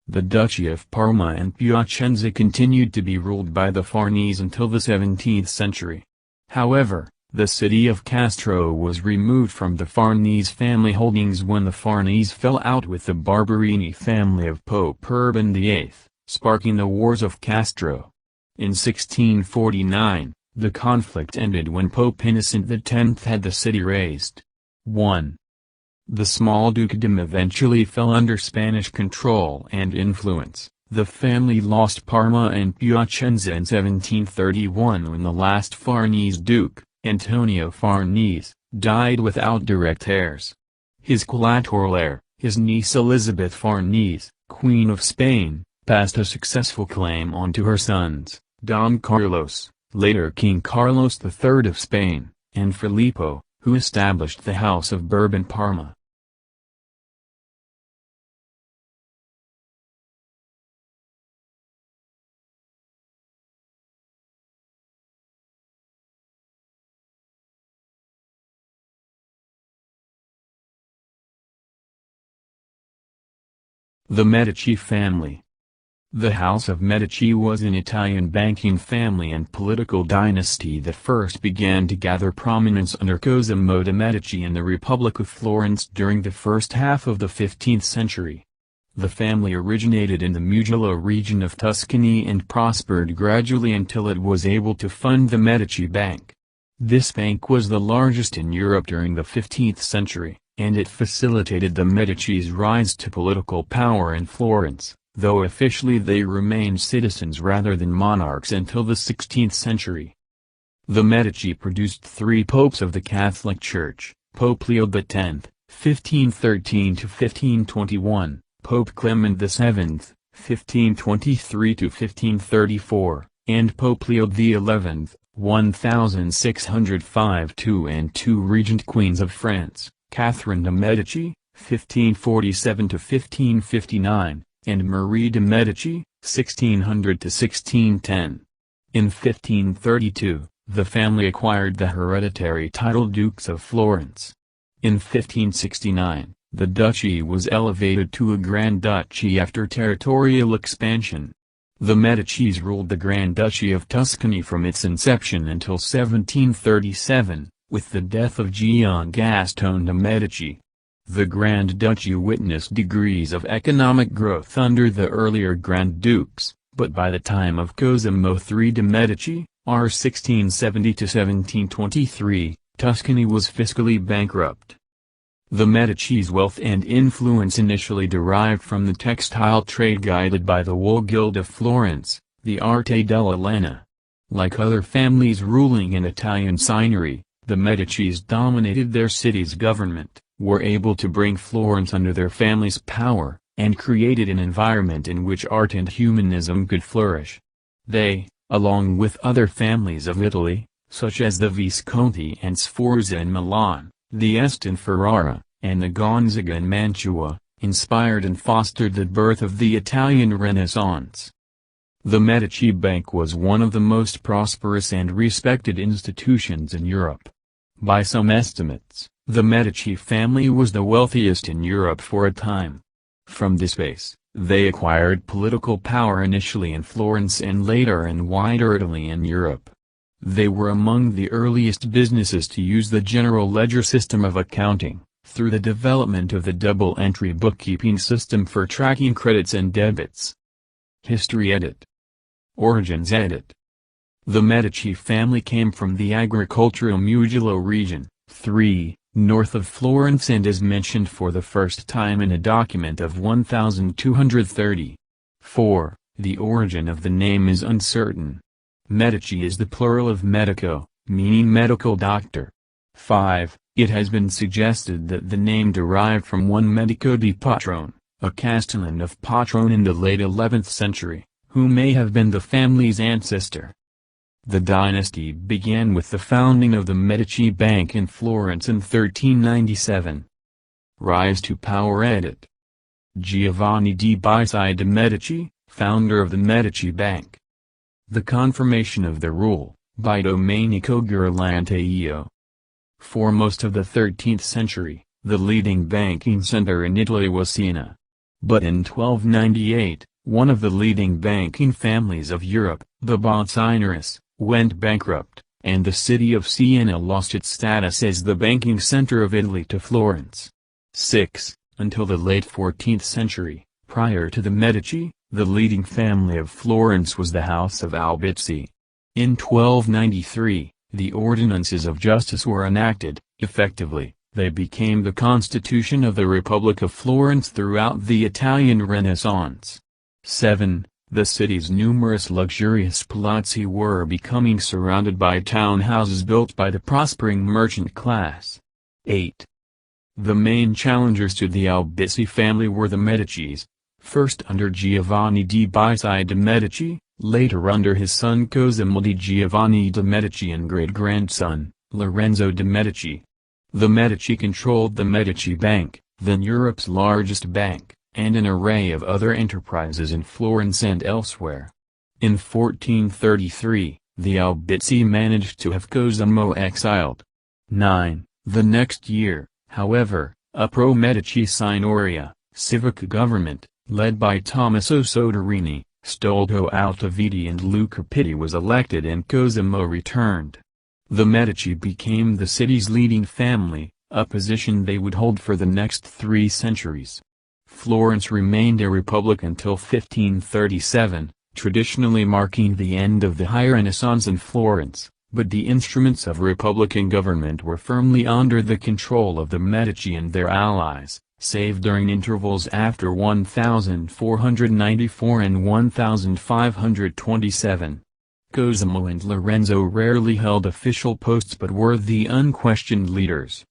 The Duchy of Parma and Piacenza continued to be ruled by the Farnese until the 17th century. However, the city of Castro was removed from the Farnese family holdings when the Farnese fell out with the Barberini family of Pope Urban VIII, sparking the Wars of Castro. In 1649, the conflict ended when Pope Innocent X had the city razed. 1. The small dukedom eventually fell under Spanish control and influence. The family lost Parma and Piacenza in 1731 when the last Farnese duke, Antonio Farnese, died without direct heirs. His collateral heir, his niece Elizabeth Farnese, Queen of Spain, passed a successful claim on to her sons, Don Carlos, later King Carlos III of Spain, and Filippo, who established the House of Bourbon-Parma. The Medici family. The House of Medici was an Italian banking family and political dynasty that first began to gather prominence under Cosimo de' Medici in the Republic of Florence during the first half of the 15th century. The family originated in the Mugello region of Tuscany and prospered gradually until it was able to fund the Medici Bank. This bank was the largest in Europe during the 15th century, and it facilitated the Medici's rise to political power in Florence, though officially they remained citizens rather than monarchs until the 16th century. The Medici produced three popes of the Catholic Church: Pope Leo X, 1513–1521, Pope Clement VII, 1523–1534, and Pope Leo XI, 1605–2, and two regent queens of France, Catherine de' Medici, 1547–1559, and Marie de' Medici, 1600–1610. In 1532, the family acquired the hereditary title Dukes of Florence. In 1569, the duchy was elevated to a Grand Duchy after territorial expansion. The Medicis ruled the Grand Duchy of Tuscany from its inception until 1737, with the death of Gian Gastone de' Medici. The Grand Duchy witnessed degrees of economic growth under the earlier Grand Dukes, but by the time of Cosimo III de' Medici, r. 1670–1723, Tuscany was fiscally bankrupt. The Medici's wealth and influence initially derived from the textile trade guided by the Wool Guild of Florence, the Arte della Lana. Like other families ruling in Italian signory, the Medicis dominated their city's government, were able to bring Florence under their family's power, and created an environment in which art and humanism could flourish. They, along with other families of Italy, such as the Visconti and Sforza in Milan, the Este in Ferrara, and the Gonzaga in Mantua, inspired and fostered the birth of the Italian Renaissance. The Medici Bank was one of the most prosperous and respected institutions in Europe. By some estimates, the Medici family was the wealthiest in Europe for a time. From this base, they acquired political power initially in Florence and later in wider Italy and Europe. They were among the earliest businesses to use the general ledger system of accounting, through the development of the double-entry bookkeeping system for tracking credits and debits. History edit. Origins edit. The Medici family came from the agricultural Mugello region, 3, north of Florence, and is mentioned for the first time in a document of 1230. 4. The origin of the name is uncertain. Medici is the plural of medico, meaning medical doctor. 5. It has been suggested that the name derived from one Medico di Patrone, a castellan of Patrone in the late 11th century, who may have been the family's ancestor. The dynasty began with the founding of the Medici Bank in Florence in 1397. Rise to power edit. Giovanni di Bisi de' Medici, founder of the Medici Bank. The confirmation of the rule, by Domenico Ghirlandaio. For most of the 13th century, the leading banking center in Italy was Siena. But in 1298, one of the leading banking families of Europe, the Bolsonarists, went bankrupt, and the city of Siena lost its status as the banking center of Italy to Florence. 6. Until the late 14th century, prior to the Medici, the leading family of Florence was the House of Albizzi. In 1293, the Ordinances of Justice were enacted. Effectively, they became the constitution of the Republic of Florence throughout the Italian Renaissance. 7. The city's numerous luxurious palazzi were becoming surrounded by townhouses built by the prospering merchant class. 8. The main challengers to the Albizzi family were the Medicis, first under Giovanni di Bisi de' Medici, later under his son Cosimo di Giovanni de' Medici and great-grandson, Lorenzo de' Medici. The Medici controlled the Medici Bank, then Europe's largest bank, and an array of other enterprises in Florence and elsewhere. In 1433, the Albizzi managed to have Cosimo exiled. 9. The next year, however, a pro-Medici Signoria, civic government, led by Tommaso Soderini, Stoldo Altaviti and Luca Pitti was elected and Cosimo returned. The Medici became the city's leading family, a position they would hold for the next 3 centuries. Florence remained a republic until 1537, traditionally marking the end of the High Renaissance in Florence, but the instruments of republican government were firmly under the control of the Medici and their allies, save during intervals after 1494 and 1527. Cosimo and Lorenzo rarely held official posts but were the unquestioned leaders.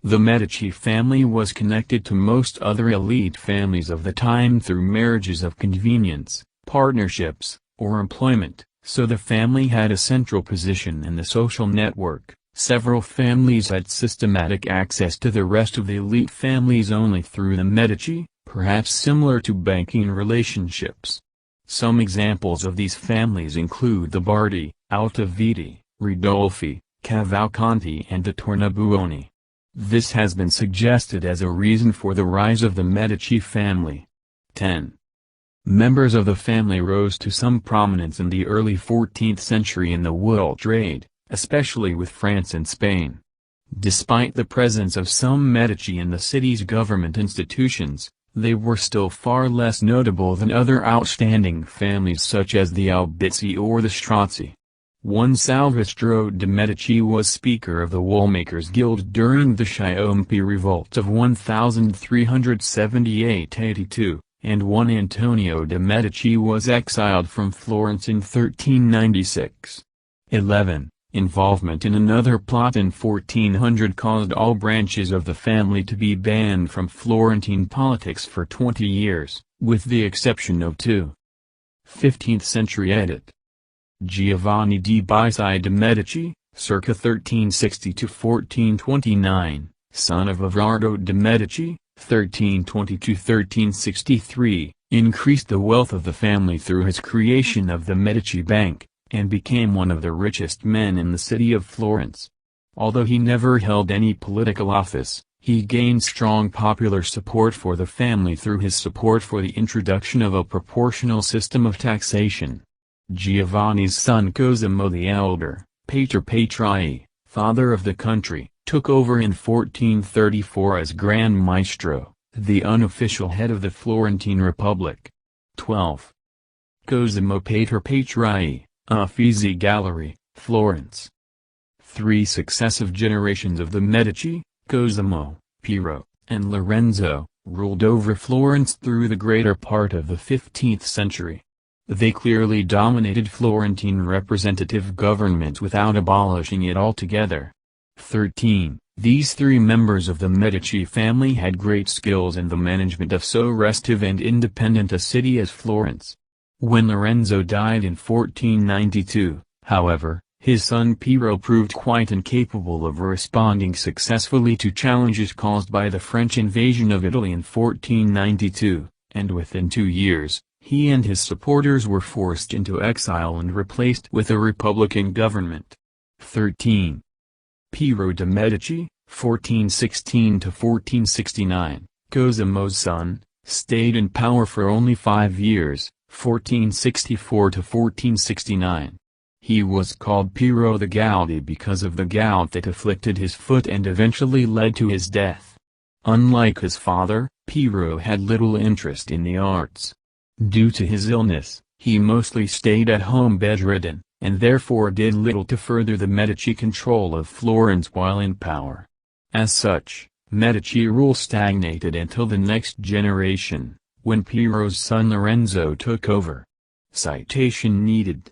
The Medici family was connected to most other elite families of the time through marriages of convenience, partnerships, or employment, so the family had a central position in the social network. Several families had systematic access to the rest of the elite families only through the Medici, perhaps similar to banking relationships. Some examples of these families include the Bardi, Altaviti, Ridolfi, Cavalcanti and the Tornabuoni. This has been suggested as a reason for the rise of the Medici family. 10. Members of the family rose to some prominence in the early 14th century in the world trade, especially with France and Spain. Despite the presence of some Medici in the city's government institutions, they were still far less notable than other outstanding families such as the Albizzi or the Strozzi. One Salvestro de' Medici was Speaker of the Woolmakers' Guild during the Sciompi Revolt of 1378–82, and one Antonio de' Medici was exiled from Florence in 1396. 11. Involvement in another plot in 1400 caused all branches of the family to be banned from Florentine politics for 20 years, with the exception of 2. 15th century edit. Giovanni di Bisi de' Medici, circa 1360–1429, son of Everardo de' Medici, 1322–1363, increased the wealth of the family through his creation of the Medici Bank, and became one of the richest men in the city of Florence. Although he never held any political office, he gained strong popular support for the family through his support for the introduction of a proportional system of taxation. Giovanni's son Cosimo the Elder, Pater Patrii, father of the country, took over in 1434 as Grand Maestro, the unofficial head of the Florentine Republic. 12. Cosimo Pater Patrii, Uffizi Gallery, Florence. 3 successive generations of the Medici, Cosimo, Piero, and Lorenzo, ruled over Florence through the greater part of the 15th century. They clearly dominated Florentine representative government without abolishing it altogether. 13. These 3 members of the Medici family had great skills in the management of so restive and independent a city as Florence. When Lorenzo died in 1492, however, his son Piero proved quite incapable of responding successfully to challenges caused by the French invasion of Italy in 1492, and within 2 years, he and his supporters were forced into exile and replaced with a republican government. 13. Piero de' Medici, 1416–1469, Cosimo's son, stayed in power for only 5 years, 1464–1469. He was called Piero the Gouty because of the gout that afflicted his foot and eventually led to his death. Unlike his father, Piero had little interest in the arts. Due to his illness, he mostly stayed at home bedridden, and therefore did little to further the Medici control of Florence while in power. As such, Medici rule stagnated until the next generation, when Piero's son Lorenzo took over. Citation needed.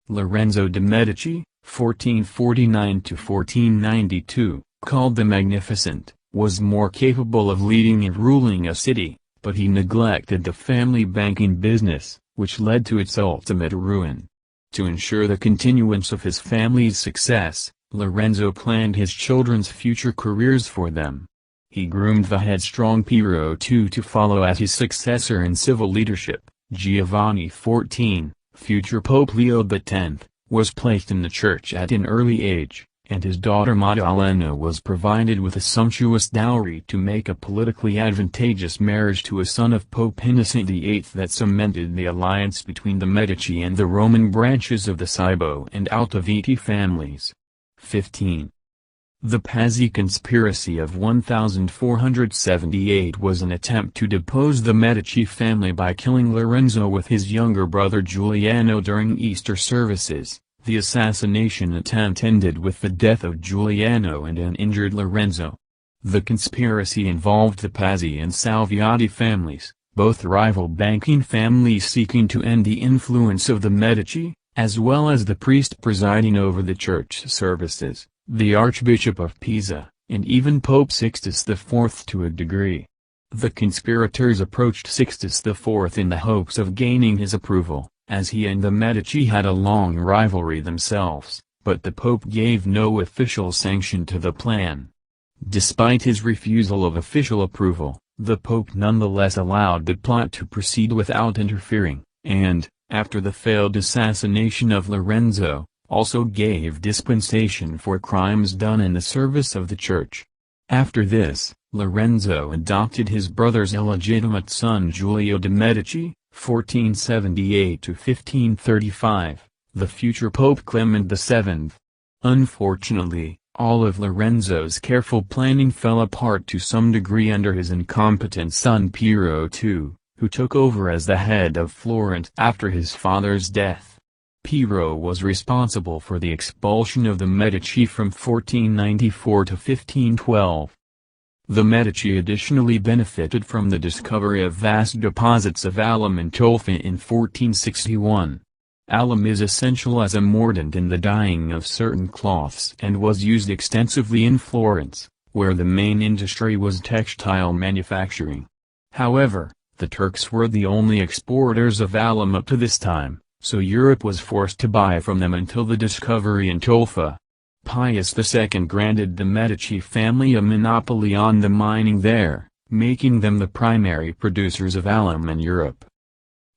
Lorenzo de' Medici, 1449–1492, called the Magnificent, was more capable of leading and ruling a city, but he neglected the family banking business, which led to its ultimate ruin. To ensure the continuance of his family's success, Lorenzo planned his children's future careers for them. He groomed the headstrong Piero II to follow as his successor in civil leadership. Giovanni XIV, future Pope Leo X, was placed in the church at an early age, and his daughter Maddalena was provided with a sumptuous dowry to make a politically advantageous marriage to a son of Pope Innocent VIII that cemented the alliance between the Medici and the Roman branches of the Cibo and Altaviti families. 15. The Pazzi conspiracy of 1478 was an attempt to depose the Medici family by killing Lorenzo with his younger brother Giuliano during Easter services. The assassination attempt ended with the death of Giuliano and an injured Lorenzo. The conspiracy involved the Pazzi and Salviati families, both rival banking families seeking to end the influence of the Medici, as well as the priest presiding over the church services, the Archbishop of Pisa, and even Pope Sixtus IV to a degree. The conspirators approached Sixtus IV in the hopes of gaining his approval, as he and the Medici had a long rivalry themselves, but the Pope gave no official sanction to the plan. Despite his refusal of official approval, the Pope nonetheless allowed the plot to proceed without interfering, and, after the failed assassination of Lorenzo, also gave dispensation for crimes done in the service of the Church. After this, Lorenzo adopted his brother's illegitimate son Giulio de' Medici, 1478–1535, the future Pope Clement VII. Unfortunately, all of Lorenzo's careful planning fell apart to some degree under his incompetent son Piero II, who took over as the head of Florence after his father's death. Piero was responsible for the expulsion of the Medici from 1494 to 1512. The Medici additionally benefited from the discovery of vast deposits of alum in Tolfa in 1461. Alum is essential as a mordant in the dyeing of certain cloths and was used extensively in Florence, where the main industry was textile manufacturing. However, the Turks were the only exporters of alum up to this time, so Europe was forced to buy from them until the discovery in Tolfa. Pius II granted the Medici family a monopoly on the mining there, making them the primary producers of alum in Europe.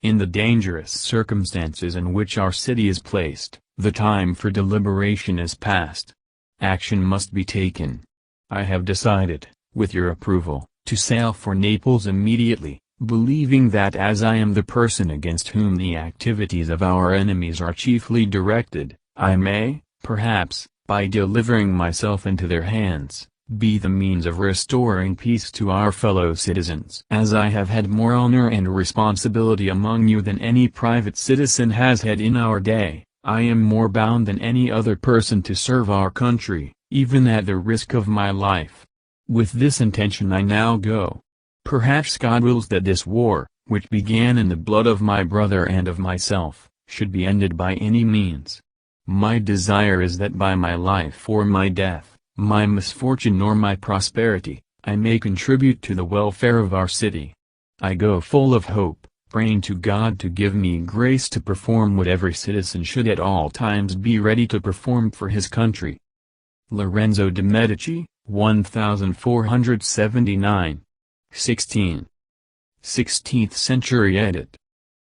In the dangerous circumstances in which our city is placed, the time for deliberation is past. Action must be taken. I have decided, with your approval, to sail for Naples immediately, believing that as I am the person against whom the activities of our enemies are chiefly directed, I may, perhaps, by delivering myself into their hands, be the means of restoring peace to our fellow citizens. As I have had more honor and responsibility among you than any private citizen has had in our day, I am more bound than any other person to serve our country, even at the risk of my life. With this intention I now go. Perhaps God wills that this war, which began in the blood of my brother and of myself, should be ended by any means. My desire is that by my life or my death, my misfortune or my prosperity, I may contribute to the welfare of our city. I go full of hope, praying to God to give me grace to perform what every citizen should at all times be ready to perform for his country. Lorenzo de' Medici, 1479. 16. 16th century edit.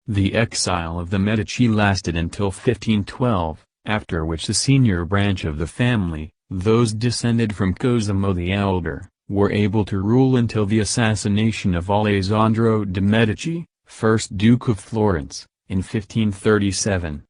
The exile of the Medici lasted until 1512, after which the senior branch of the family, those descended from Cosimo the Elder, were able to rule until the assassination of Alessandro de' Medici, 1st Duke of Florence, in 1537.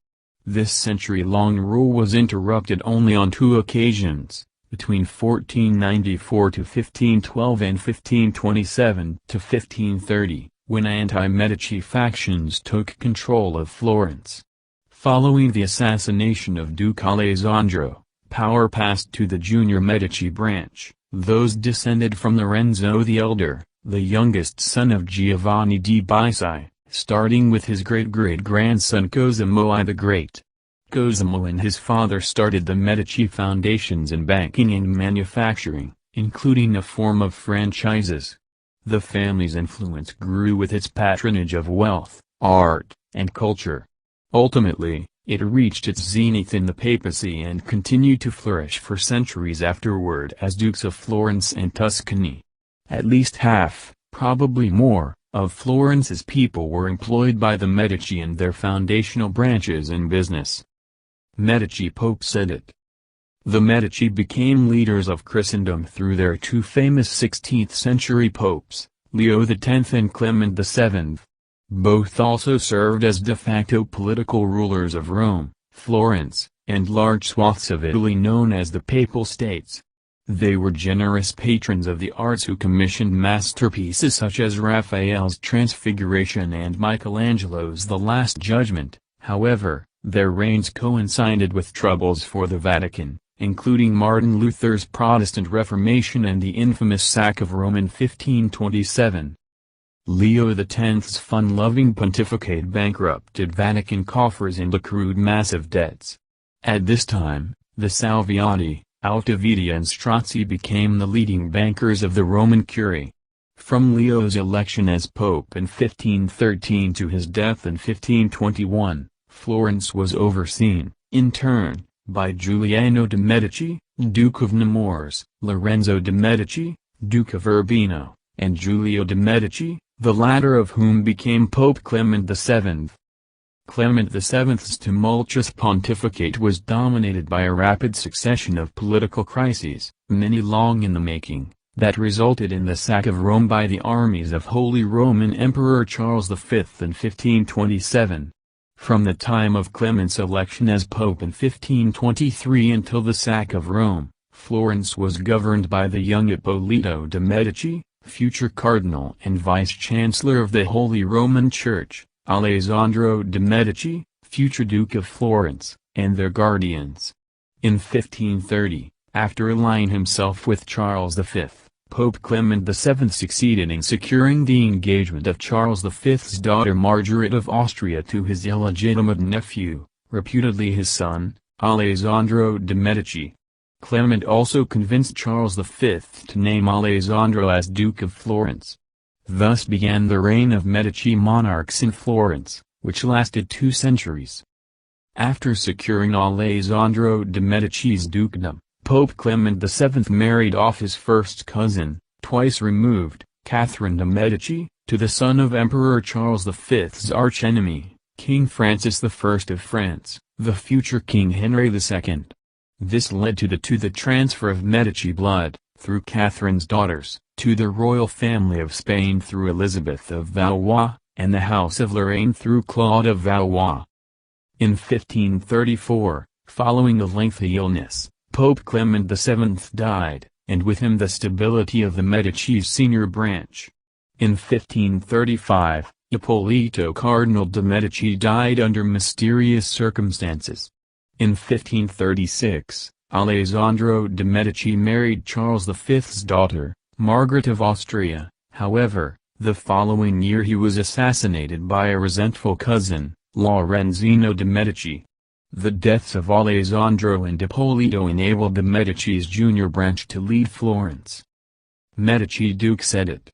This century-long rule was interrupted only on two occasions, between 1494 to 1512 and 1527 to 1530, when anti-Medici factions took control of Florence. Following the assassination of Duke Alessandro, power passed to the junior Medici branch, those descended from Lorenzo the Elder, the youngest son of Giovanni di Bisi, starting with his great-great-grandson Cosimo I the Great. Cosimo and his father started the Medici foundations in banking and manufacturing, including a form of franchises. The family's influence grew with its patronage of wealth, art, and culture. Ultimately, it reached its zenith in the papacy and continued to flourish for centuries afterward as Dukes of Florence and Tuscany. At least half, probably more, of Florence's people were employed by the Medici and their foundational branches in business. Medici Pope said it. The Medici became leaders of Christendom through their two famous 16th-century popes, Leo X and Clement VII. Both also served as de facto political rulers of Rome, Florence, and large swaths of Italy known as the Papal States. They were generous patrons of the arts who commissioned masterpieces such as Raphael's Transfiguration and Michelangelo's The Last Judgment. However, their reigns coincided with troubles for the Vatican, including Martin Luther's Protestant Reformation and the infamous sack of Rome in 1527. Leo X's fun-loving pontificate bankrupted Vatican coffers and accrued massive debts. At this time, the Salviati, Altoviti and Strozzi became the leading bankers of the Roman Curie. From Leo's election as Pope in 1513 to his death in 1521, Florence was overseen, in turn, by Giuliano de' Medici, Duke of Nemours, Lorenzo de' Medici, Duke of Urbino, and Giulio de' Medici, the latter of whom became Pope Clement VII. Clement VII's tumultuous pontificate was dominated by a rapid succession of political crises, many long in the making, that resulted in the sack of Rome by the armies of Holy Roman Emperor Charles V in 1527. From the time of Clement's election as Pope in 1523 until the sack of Rome, Florence was governed by the young Ippolito de' Medici, future Cardinal and Vice-Chancellor of the Holy Roman Church, Alessandro de' Medici, future Duke of Florence, and their guardians. In 1530, after allying himself with Charles V, Pope Clement VII succeeded in securing the engagement of Charles V's daughter Margaret of Austria to his illegitimate nephew, reputedly his son, Alessandro de' Medici. Clement also convinced Charles V to name Alessandro as Duke of Florence. Thus began the reign of Medici monarchs in Florence, which lasted 2 centuries. After securing Alessandro de' Medici's dukedom, Pope Clement VII married off his first cousin, twice removed, Catherine de' Medici, to the son of Emperor Charles V's archenemy, King Francis I of France, the future King Henry II. This led to the transfer of Medici blood, through Catherine's daughters, to the royal family of Spain through Elizabeth of Valois, and the House of Lorraine through Claude of Valois. In 1534, following a lengthy illness, Pope Clement VII died, and with him the stability of the Medici's senior branch. In 1535, Ippolito Cardinal de' Medici died under mysterious circumstances. In 1536, Alessandro de' Medici married Charles V's daughter, Margaret of Austria. However, the following year he was assassinated by a resentful cousin, Lorenzino de' Medici. The deaths of Alessandro and Ippolito enabled the Medici's junior branch to lead Florence. Medici Duke said it.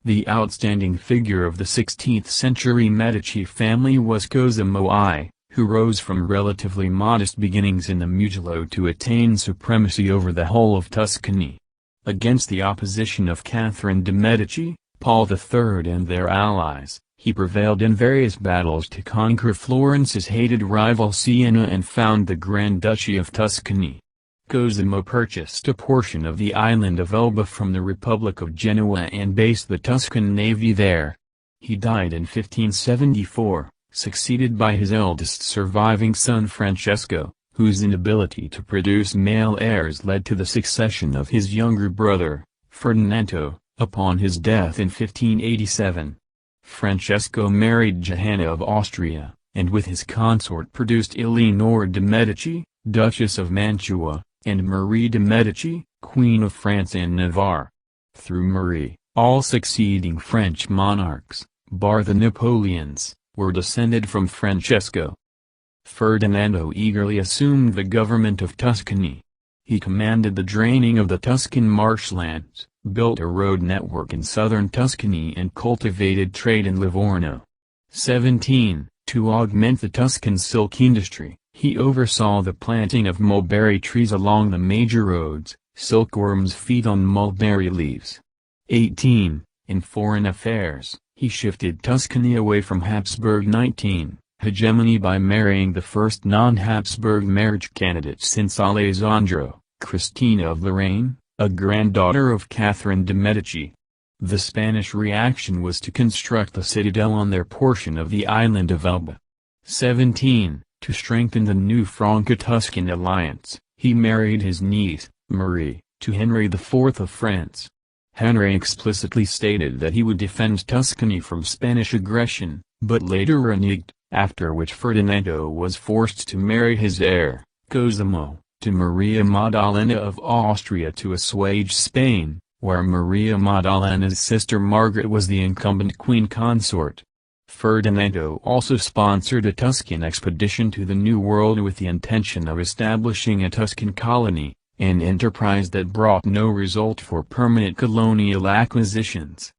The outstanding figure of the 16th-century Medici family was Cosimo I, who rose from relatively modest beginnings in the Mugello to attain supremacy over the whole of Tuscany. Against the opposition of Catherine de' Medici, Paul III and their allies, he prevailed in various battles to conquer Florence's hated rival Siena and found the Grand Duchy of Tuscany. Cosimo purchased a portion of the island of Elba from the Republic of Genoa and based the Tuscan navy there. He died in 1574, succeeded by his eldest surviving son Francesco, whose inability to produce male heirs led to the succession of his younger brother, Ferdinando, upon his death in 1587. Francesco married Johanna of Austria, and with his consort produced Eleonore de' Medici, Duchess of Mantua, and Marie de' Medici, Queen of France and Navarre. Through Marie, all succeeding French monarchs, bar the Napoleons, were descended from Francesco. Ferdinando eagerly assumed the government of Tuscany. He commanded the draining of the Tuscan marshlands, built a road network in southern Tuscany and cultivated trade in Livorno. 17. To augment the Tuscan silk industry, he oversaw the planting of mulberry trees along the major roads. Silkworms feed on mulberry leaves. 18. In foreign affairs, he shifted Tuscany away from Habsburg. 19. Hegemony by marrying the first non-Habsburg marriage candidate since Alessandro, Christina of Lorraine, a granddaughter of Catherine de' Medici. The Spanish reaction was to construct the citadel on their portion of the island of Elba. 17. To strengthen the new Franco-Tuscan alliance, he married his niece, Marie, to Henry IV of France. Henry explicitly stated that he would defend Tuscany from Spanish aggression, but later reneged, after which Ferdinando was forced to marry his heir, Cosimo, to Maria Maddalena of Austria to assuage Spain, where Maria Maddalena's sister Margaret was the incumbent queen consort. Ferdinando also sponsored a Tuscan expedition to the New World with the intention of establishing a Tuscan colony, an enterprise that brought no result for permanent colonial acquisitions.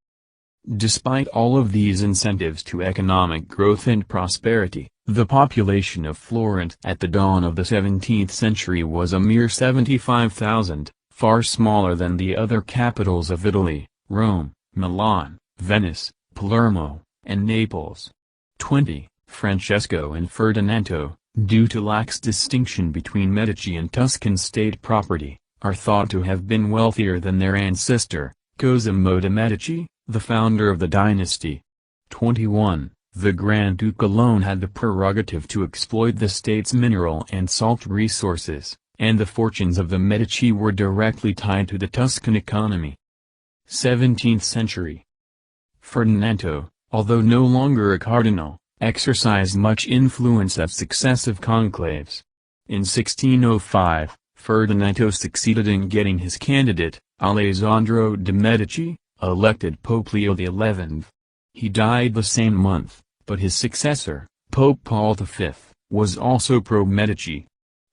Despite all of these incentives to economic growth and prosperity, the population of Florence at the dawn of the 17th century was a mere 75,000, far smaller than the other capitals of Italy, Rome, Milan, Venice, Palermo, and Naples. 20. Francesco and Ferdinando, due to lax distinction between Medici and Tuscan state property, are thought to have been wealthier than their ancestor, Cosimo de' Medici, the founder of the dynasty. 21. The Grand Duke alone had the prerogative to exploit the state's mineral and salt resources, and the fortunes of the Medici were directly tied to the Tuscan economy. 17th century. Ferdinando, although no longer a cardinal, exercised much influence at successive conclaves. In 1605, Ferdinando succeeded in getting his candidate, Alessandro de' Medici, elected Pope Leo XI. He died the same month, but his successor, Pope Paul V, was also pro-Medici.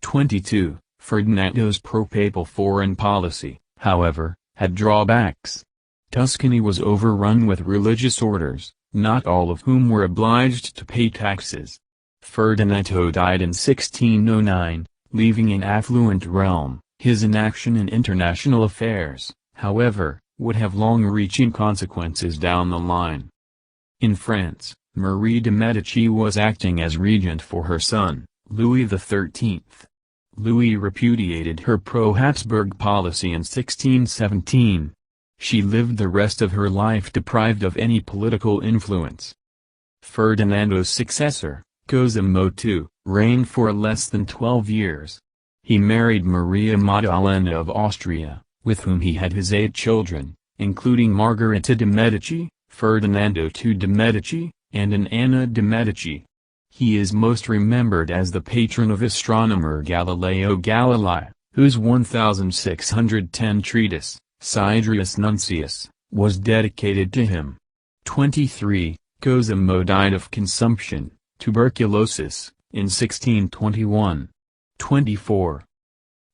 22. Ferdinando's pro-papal foreign policy, however, had drawbacks. Tuscany was overrun with religious orders, not all of whom were obliged to pay taxes. Ferdinando died in 1609, leaving an affluent realm. His inaction in international affairs, however, would have long-reaching consequences down the line. In France, Marie de' Medici was acting as regent for her son, Louis XIII. Louis repudiated her pro-Habsburg policy in 1617. She lived the rest of her life deprived of any political influence. Ferdinando's successor, Cosimo II, reigned for less than 12 years. He married Maria Maddalena of Austria, with whom he had his 8 children, including Margherita de' Medici, Ferdinando II de' Medici, and an Anna de' Medici. He is most remembered as the patron of astronomer Galileo Galilei, whose 1610 treatise, Sidereus Nuncius, was dedicated to him. 23. Cosimo died of consumption, tuberculosis, in 1621. 24.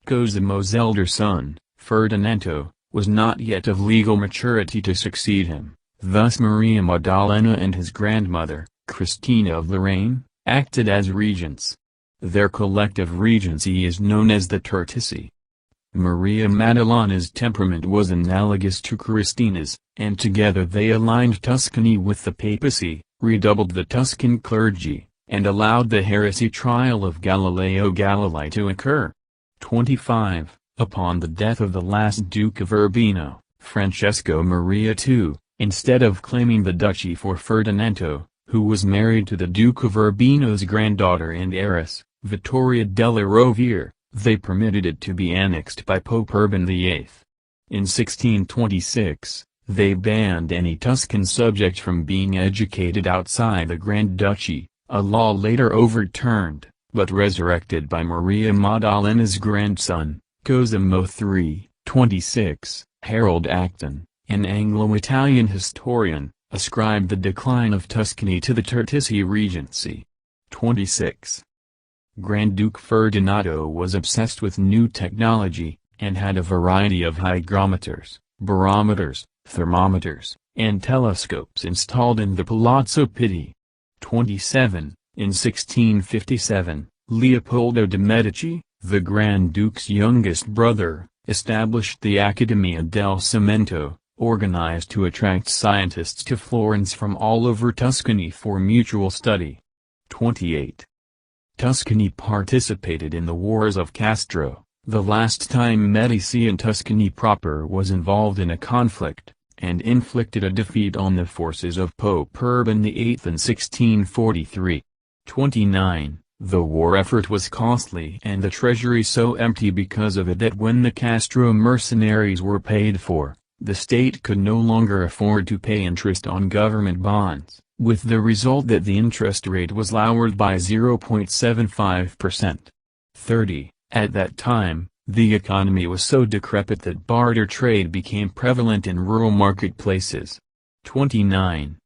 Cosimo's elder son, Ferdinando, was not yet of legal maturity to succeed him, thus Maria Maddalena and his grandmother, Christina of Lorraine, acted as regents. Their collective regency is known as the Tertici. Maria Madalena's temperament was analogous to Christina's, and together they aligned Tuscany with the papacy, redoubled the Tuscan clergy, and allowed the heresy trial of Galileo Galilei to occur. 25. Upon the death of the last Duke of Urbino, Francesco Maria II, instead of claiming the duchy for Ferdinando, who was married to the Duke of Urbino's granddaughter and heiress, Vittoria della Rovere, they permitted it to be annexed by Pope Urban VIII. In 1626, they banned any Tuscan subject from being educated outside the Grand Duchy, a law later overturned, but resurrected by Maria Maddalena's grandson, Cosimo III. 26. Harold Acton, an Anglo-Italian historian, ascribed the decline of Tuscany to the Tertici Regency. 26. Grand Duke Ferdinando was obsessed with new technology, and had a variety of hygrometers, barometers, thermometers, and telescopes installed in the Palazzo Pitti. 27. In 1657, Leopoldo de' Medici, the Grand Duke's youngest brother, established the Accademia del Cimento, organized to attract scientists to Florence from all over Tuscany for mutual study. 28. Tuscany participated in the Wars of Castro, the last time Medici and Tuscany proper was involved in a conflict, and inflicted a defeat on the forces of Pope Urban VIII in 1643. 29. The war effort was costly and the treasury so empty because of it that when the Castro mercenaries were paid for, the state could no longer afford to pay interest on government bonds, with the result that the interest rate was lowered by 0.75%. 30. At that time, the economy was so decrepit that barter trade became prevalent in rural marketplaces. 29.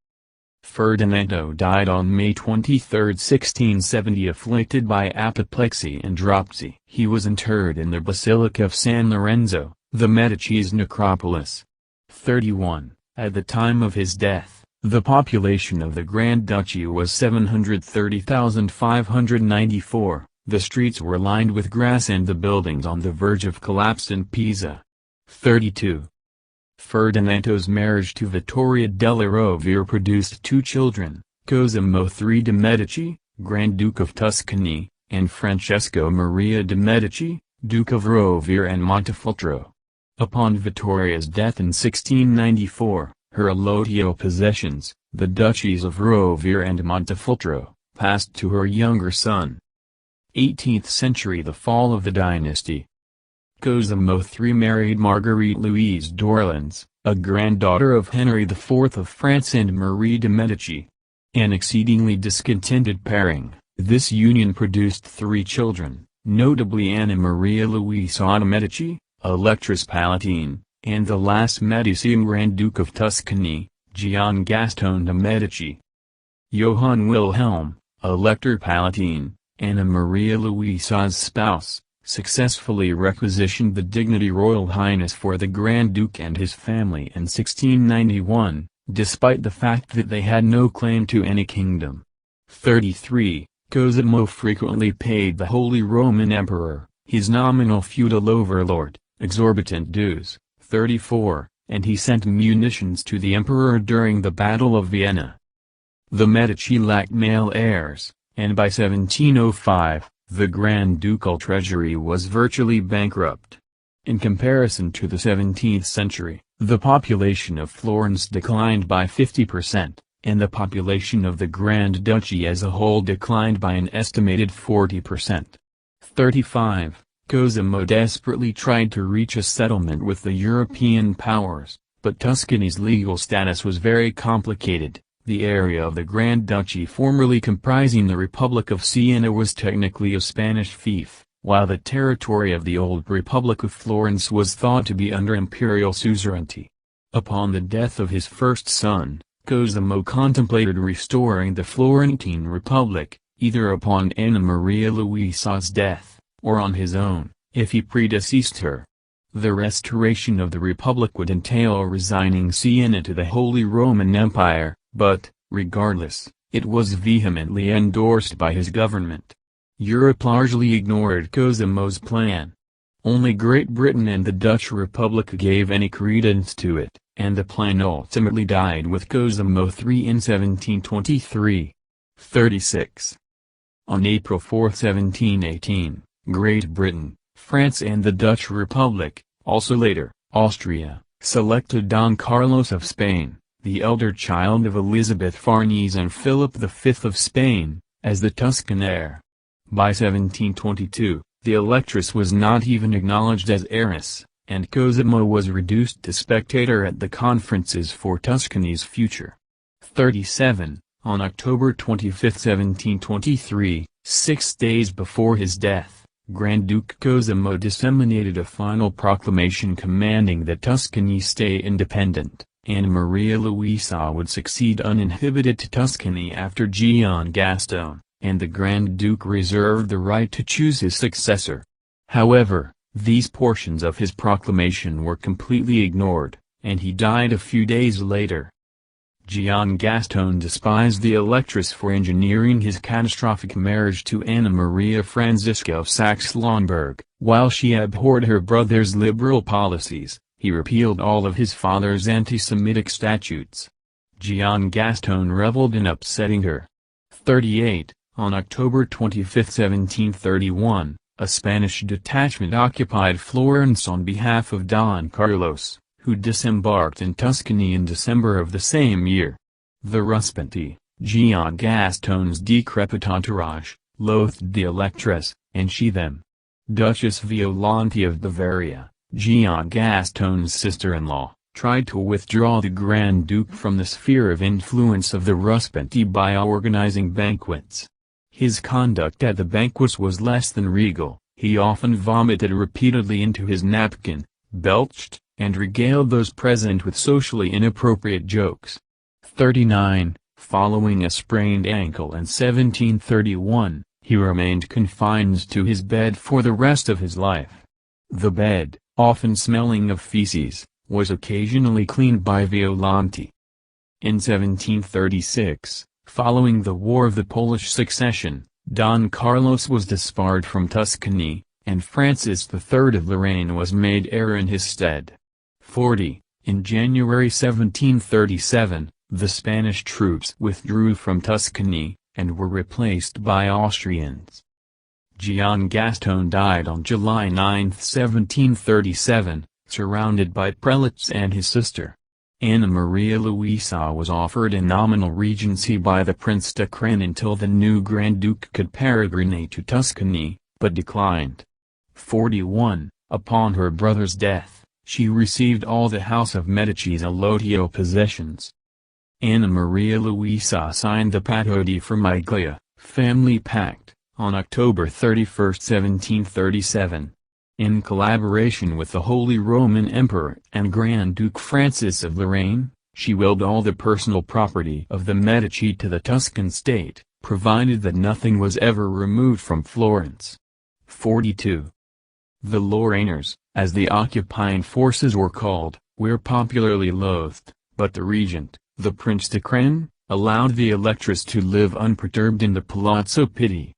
Ferdinando died on May 23, 1670, afflicted by apoplexy and dropsy. He was interred in the Basilica of San Lorenzo, the Medici's necropolis. 31. At the time of his death, the population of the Grand Duchy was 730,594, the streets were lined with grass and the buildings on the verge of collapse in Pisa. 32. Ferdinando's marriage to Vittoria della Rovere produced two children, Cosimo III de' Medici, Grand Duke of Tuscany, and Francesco Maria de' Medici, Duke of Rovere and Montefeltro. Upon Vittoria's death in 1694, her allodial possessions, the duchies of Rovere and Montefeltro, passed to her younger son. 18th century. The fall of the dynasty. Cosimo III married Marguerite Louise d'Orleans, a granddaughter of Henry IV of France and Marie de' Medici. An exceedingly discontented pairing, this union produced three children, notably Anna Maria Luisa de' Medici, Electress Palatine, and the last Medici Grand Duke of Tuscany, Gian Gastone de' Medici. Johann Wilhelm, Elector Palatine, Anna Maria Luisa's spouse, successfully requisitioned the dignity Royal Highness for the Grand Duke and his family in 1691, despite the fact that they had no claim to any kingdom. 33. Cosimo frequently paid the Holy Roman Emperor, his nominal feudal overlord, exorbitant dues. 34. And he sent munitions to the emperor during the Battle of Vienna. The Medici lacked male heirs, and by 1705, the Grand Ducal treasury was virtually bankrupt. In comparison to the 17th century, the population of Florence declined by 50%, and the population of the Grand Duchy as a whole declined by an estimated 40%. 35. Cosimo desperately tried to reach a settlement with the European powers, but Tuscany's legal status was very complicated. The area of the Grand Duchy formerly comprising the Republic of Siena was technically a Spanish fief, while the territory of the old Republic of Florence was thought to be under imperial suzerainty. Upon the death of his first son, Cosimo contemplated restoring the Florentine Republic, either upon Anna Maria Luisa's death, or on his own, if he predeceased her. The restoration of the Republic would entail resigning Siena to the Holy Roman Empire, but, regardless, it was vehemently endorsed by his government. Europe largely ignored Cosimo's plan. Only Great Britain and the Dutch Republic gave any credence to it, and the plan ultimately died with Cosimo III in 1723. 36. On April 4, 1718, Great Britain, France and the Dutch Republic, also later, Austria, selected Don Carlos of Spain, the elder child of Elizabeth Farnese and Philip V of Spain, as the Tuscan heir. By 1722, the Electress was not even acknowledged as heiress, and Cosimo was reduced to spectator at the conferences for Tuscany's future. 37. On October 25, 1723, 6 days before his death, Grand Duke Cosimo disseminated a final proclamation commanding that Tuscany stay independent, and Maria Luisa would succeed uninhibited to Tuscany after Gian Gastone, and the Grand Duke reserved the right to choose his successor. However, these portions of his proclamation were completely ignored, and he died a few days later. Gian Gastone despised the Electress for engineering his catastrophic marriage to Anna Maria Francisca of Saxe-Lauenburg. While she abhorred her brother's liberal policies, he repealed all of his father's anti-Semitic statutes. Gian Gastone reveled in upsetting her. 38. On October 25, 1731, a Spanish detachment occupied Florence on behalf of Don Carlos, who disembarked in Tuscany in December of the same year. The Ruspenti, Gian Gastone's decrepit entourage, loathed the Electress, and she them. Duchess Violante of Bavaria, Gian Gastone's sister-in-law, tried to withdraw the Grand Duke from the sphere of influence of the Ruspenti by organizing banquets. His conduct at the banquets was less than regal. He often vomited repeatedly into his napkin, belched, and regaled those present with socially inappropriate jokes. 39. Following a sprained ankle in 1731, he remained confined to his bed for the rest of his life. The bed, often smelling of feces, was occasionally cleaned by Violante. In 1736, following the War of the Polish Succession, Don Carlos was disbarred from Tuscany, and Francis III of Lorraine was made heir in his stead. 40. In January 1737, the Spanish troops withdrew from Tuscany, and were replaced by Austrians. Gian Gastone died on July 9, 1737, surrounded by prelates and his sister. Anna Maria Luisa was offered a nominal regency by the Prince de Crane until the new Grand Duke could peregrinate to Tuscany, but declined. 41. Upon her brother's death, she received all the House of Medici's allotio possessions. Anna Maria Luisa signed the Patto di Famiglia, family pact, on October 31, 1737. In collaboration with the Holy Roman Emperor and Grand Duke Francis of Lorraine, she willed all the personal property of the Medici to the Tuscan state, provided that nothing was ever removed from Florence. 42. The Lorrainers, as the occupying forces were called, were popularly loathed, but the regent, the Prince de Crane, allowed the Electress to live unperturbed in the Palazzo Pitti.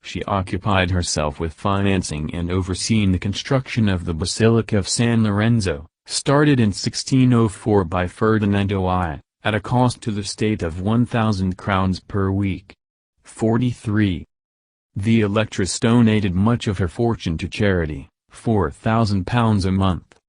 She occupied herself with financing and overseeing the construction of the Basilica of San Lorenzo, started in 1604 by Ferdinando I, at a cost to the state of 1,000 crowns per week. 43. The Electress donated much of her fortune to charity, £4,000 a month.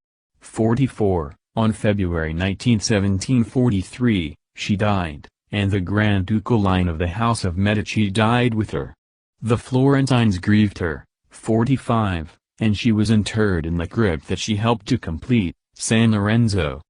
44. On February 19, 1743, she died, and the Grand Ducal line of the House of Medici died with her. The Florentines grieved her. 45, and she was interred in the crypt that she helped to complete, San Lorenzo.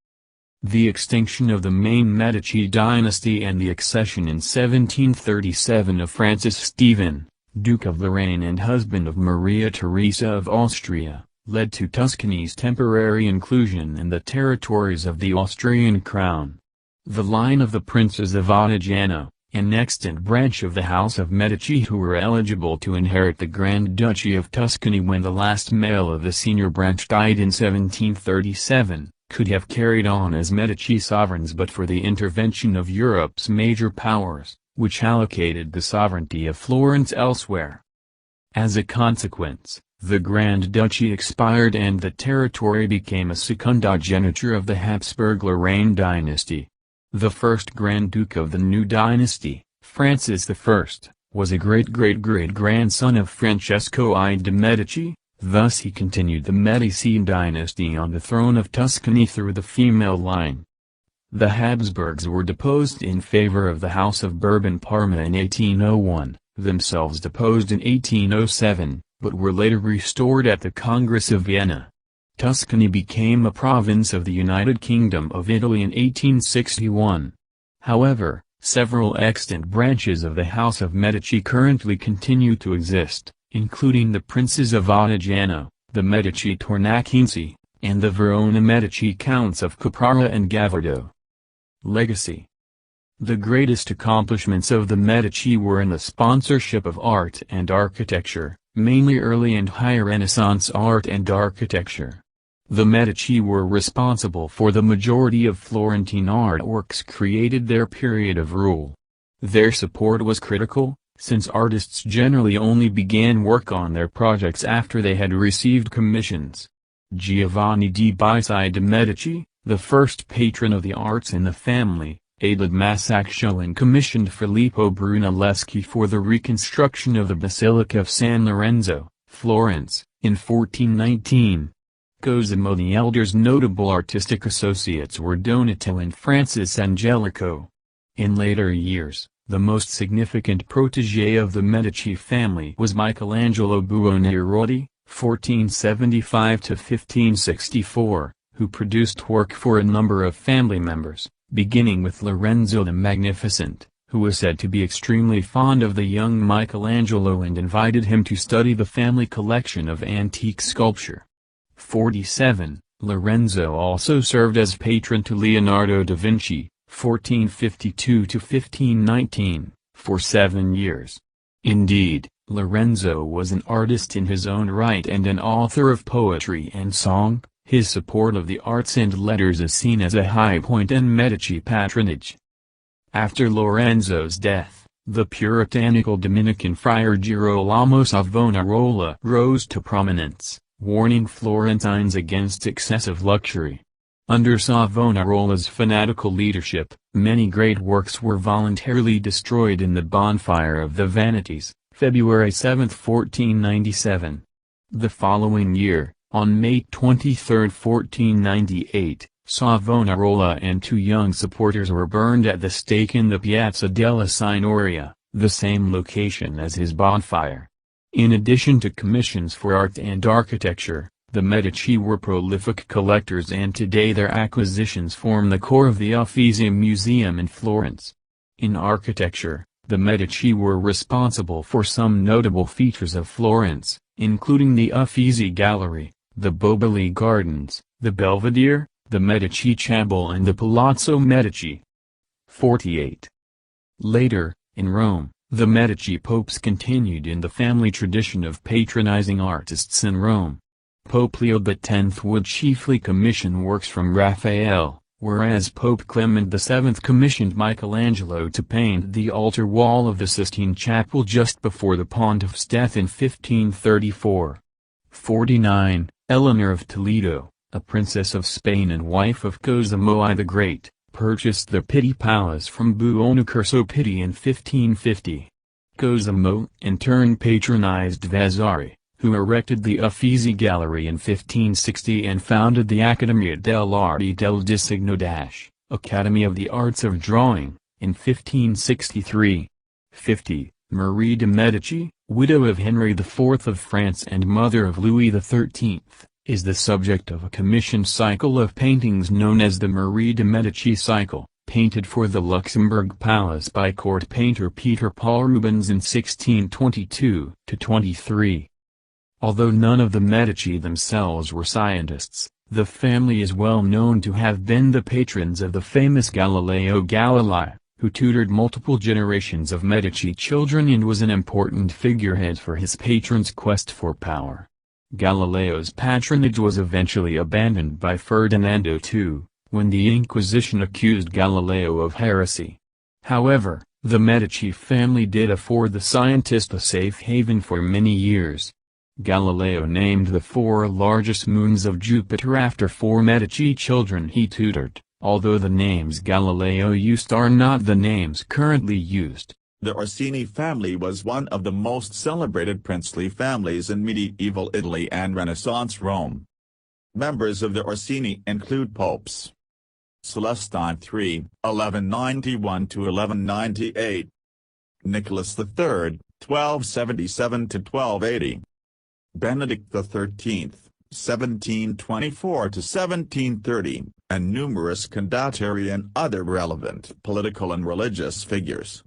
The extinction of the main Medici dynasty and the accession in 1737 of Francis Stephen, Duke of Lorraine and husband of Maria Theresa of Austria, led to Tuscany's temporary inclusion in the territories of the Austrian crown. The line of the princes of Vatican, an extant branch of the House of Medici who were eligible to inherit the Grand Duchy of Tuscany when the last male of the senior branch died in 1737, could have carried on as Medici sovereigns but for the intervention of Europe's major powers, which allocated the sovereignty of Florence elsewhere. As a consequence, the Grand Duchy expired and the territory became a secundogeniture of the Habsburg-Lorraine dynasty. The first Grand Duke of the new dynasty, Francis I, was a great-great-great-grandson of Francesco I de' Medici, thus he continued the Medici dynasty on the throne of Tuscany through the female line. The Habsburgs were deposed in favor of the House of Bourbon-Parma in 1801, themselves deposed in 1807, but were later restored at the Congress of Vienna. Tuscany became a province of the United Kingdom of Italy in 1861. However, several extant branches of the House of Medici currently continue to exist, including the Princes of Vatican, the Medici Tornacinci, and the Verona Medici Counts of Caprara and Gavardo. Legacy. The greatest accomplishments of the Medici were in the sponsorship of art and architecture, mainly early and high Renaissance art and architecture. The Medici were responsible for the majority of Florentine artworks created their period of rule. Their support was critical, since artists generally only began work on their projects after they had received commissions. Giovanni di Bisi de' Medici, the first patron of the arts in the family, aided Masaccio and commissioned Filippo Brunelleschi for the reconstruction of the Basilica of San Lorenzo, Florence, in 1419. Cosimo the Elder's notable artistic associates were Donatello and Francis Angelico. In later years, the most significant protégé of the Medici family was Michelangelo Buonarroti, 1475–1564, who produced work for a number of family members, beginning with Lorenzo the Magnificent, who was said to be extremely fond of the young Michelangelo and invited him to study the family collection of antique sculpture. 47. Lorenzo also served as patron to Leonardo da Vinci, 1452–1519, for 7 years. Indeed, Lorenzo was an artist in his own right and an author of poetry and song. His support of the arts and letters is seen as a high point in Medici patronage. After Lorenzo's death, the puritanical Dominican friar Girolamo Savonarola rose to prominence, warning Florentines against excessive luxury. Under Savonarola's fanatical leadership, many great works were voluntarily destroyed in the bonfire of the Vanities, February 7, 1497. The following year, on May 23, 1498, Savonarola and 2 young supporters were burned at the stake in the Piazza della Signoria, the same location as his bonfire. In addition to commissions for art and architecture, the Medici were prolific collectors and today their acquisitions form the core of the Uffizi Museum in Florence. In architecture, the Medici were responsible for some notable features of Florence, including the Uffizi Gallery, the Boboli Gardens, the Belvedere, the Medici Chapel and the Palazzo Medici. 48. Later, in Rome, the Medici popes continued in the family tradition of patronizing artists in Rome. Pope Leo X would chiefly commission works from Raphael, whereas Pope Clement VII commissioned Michelangelo to paint the altar wall of the Sistine Chapel just before the pontiff's death in 1534. 49. Eleanor of Toledo, a princess of Spain and wife of Cosimo I the Great, purchased the Pitti Palace from Buonaccorso Pitti in 1550. Cosimo in turn patronized Vasari, who erected the Uffizi Gallery in 1560 and founded the Accademia dell'Arte del Disegno – Academy of the Arts of Drawing, in 1563. 50. Marie de' Medici, widow of Henry IV of France and mother of Louis XIII, is the subject of a commissioned cycle of paintings known as the Marie de' Medici cycle, painted for the Luxembourg Palace by court painter Peter Paul Rubens in 1622–23. Although none of the Medici themselves were scientists, the family is well known to have been the patrons of the famous Galileo Galilei, who tutored multiple generations of Medici children and was an important figurehead for his patron's quest for power. Galileo's patronage was eventually abandoned by Ferdinando II, when the Inquisition accused Galileo of heresy. However, the Medici family did afford the scientist a safe haven for many years. Galileo named the 4 largest moons of Jupiter after 4 Medici children he tutored, although the names Galileo used are not the names currently used. The Orsini family was one of the most celebrated princely families in medieval Italy and Renaissance Rome. Members of the Orsini include popes Celestine III, 1191–1198, Nicholas III, 1277–1280, Benedict XIII, 1724–1730, and numerous condottieri and other relevant political and religious figures.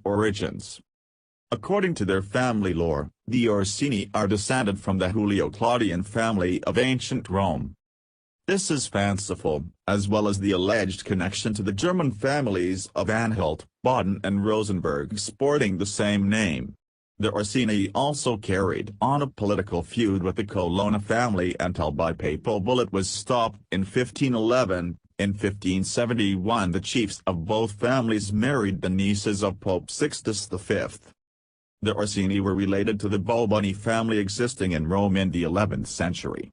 Origins. According to their family lore, the Orsini are descended from the Julio-Claudian family of ancient Rome. This is fanciful, as well as the alleged connection to the German families of Anhalt, Baden and Rosenberg sporting the same name. The Orsini also carried on a political feud with the Colonna family until by papal bull it was stopped in 1511. In 1571 the chiefs of both families married the nieces of Pope Sixtus V. The Orsini were related to the Borboni family existing in Rome in the 11th century.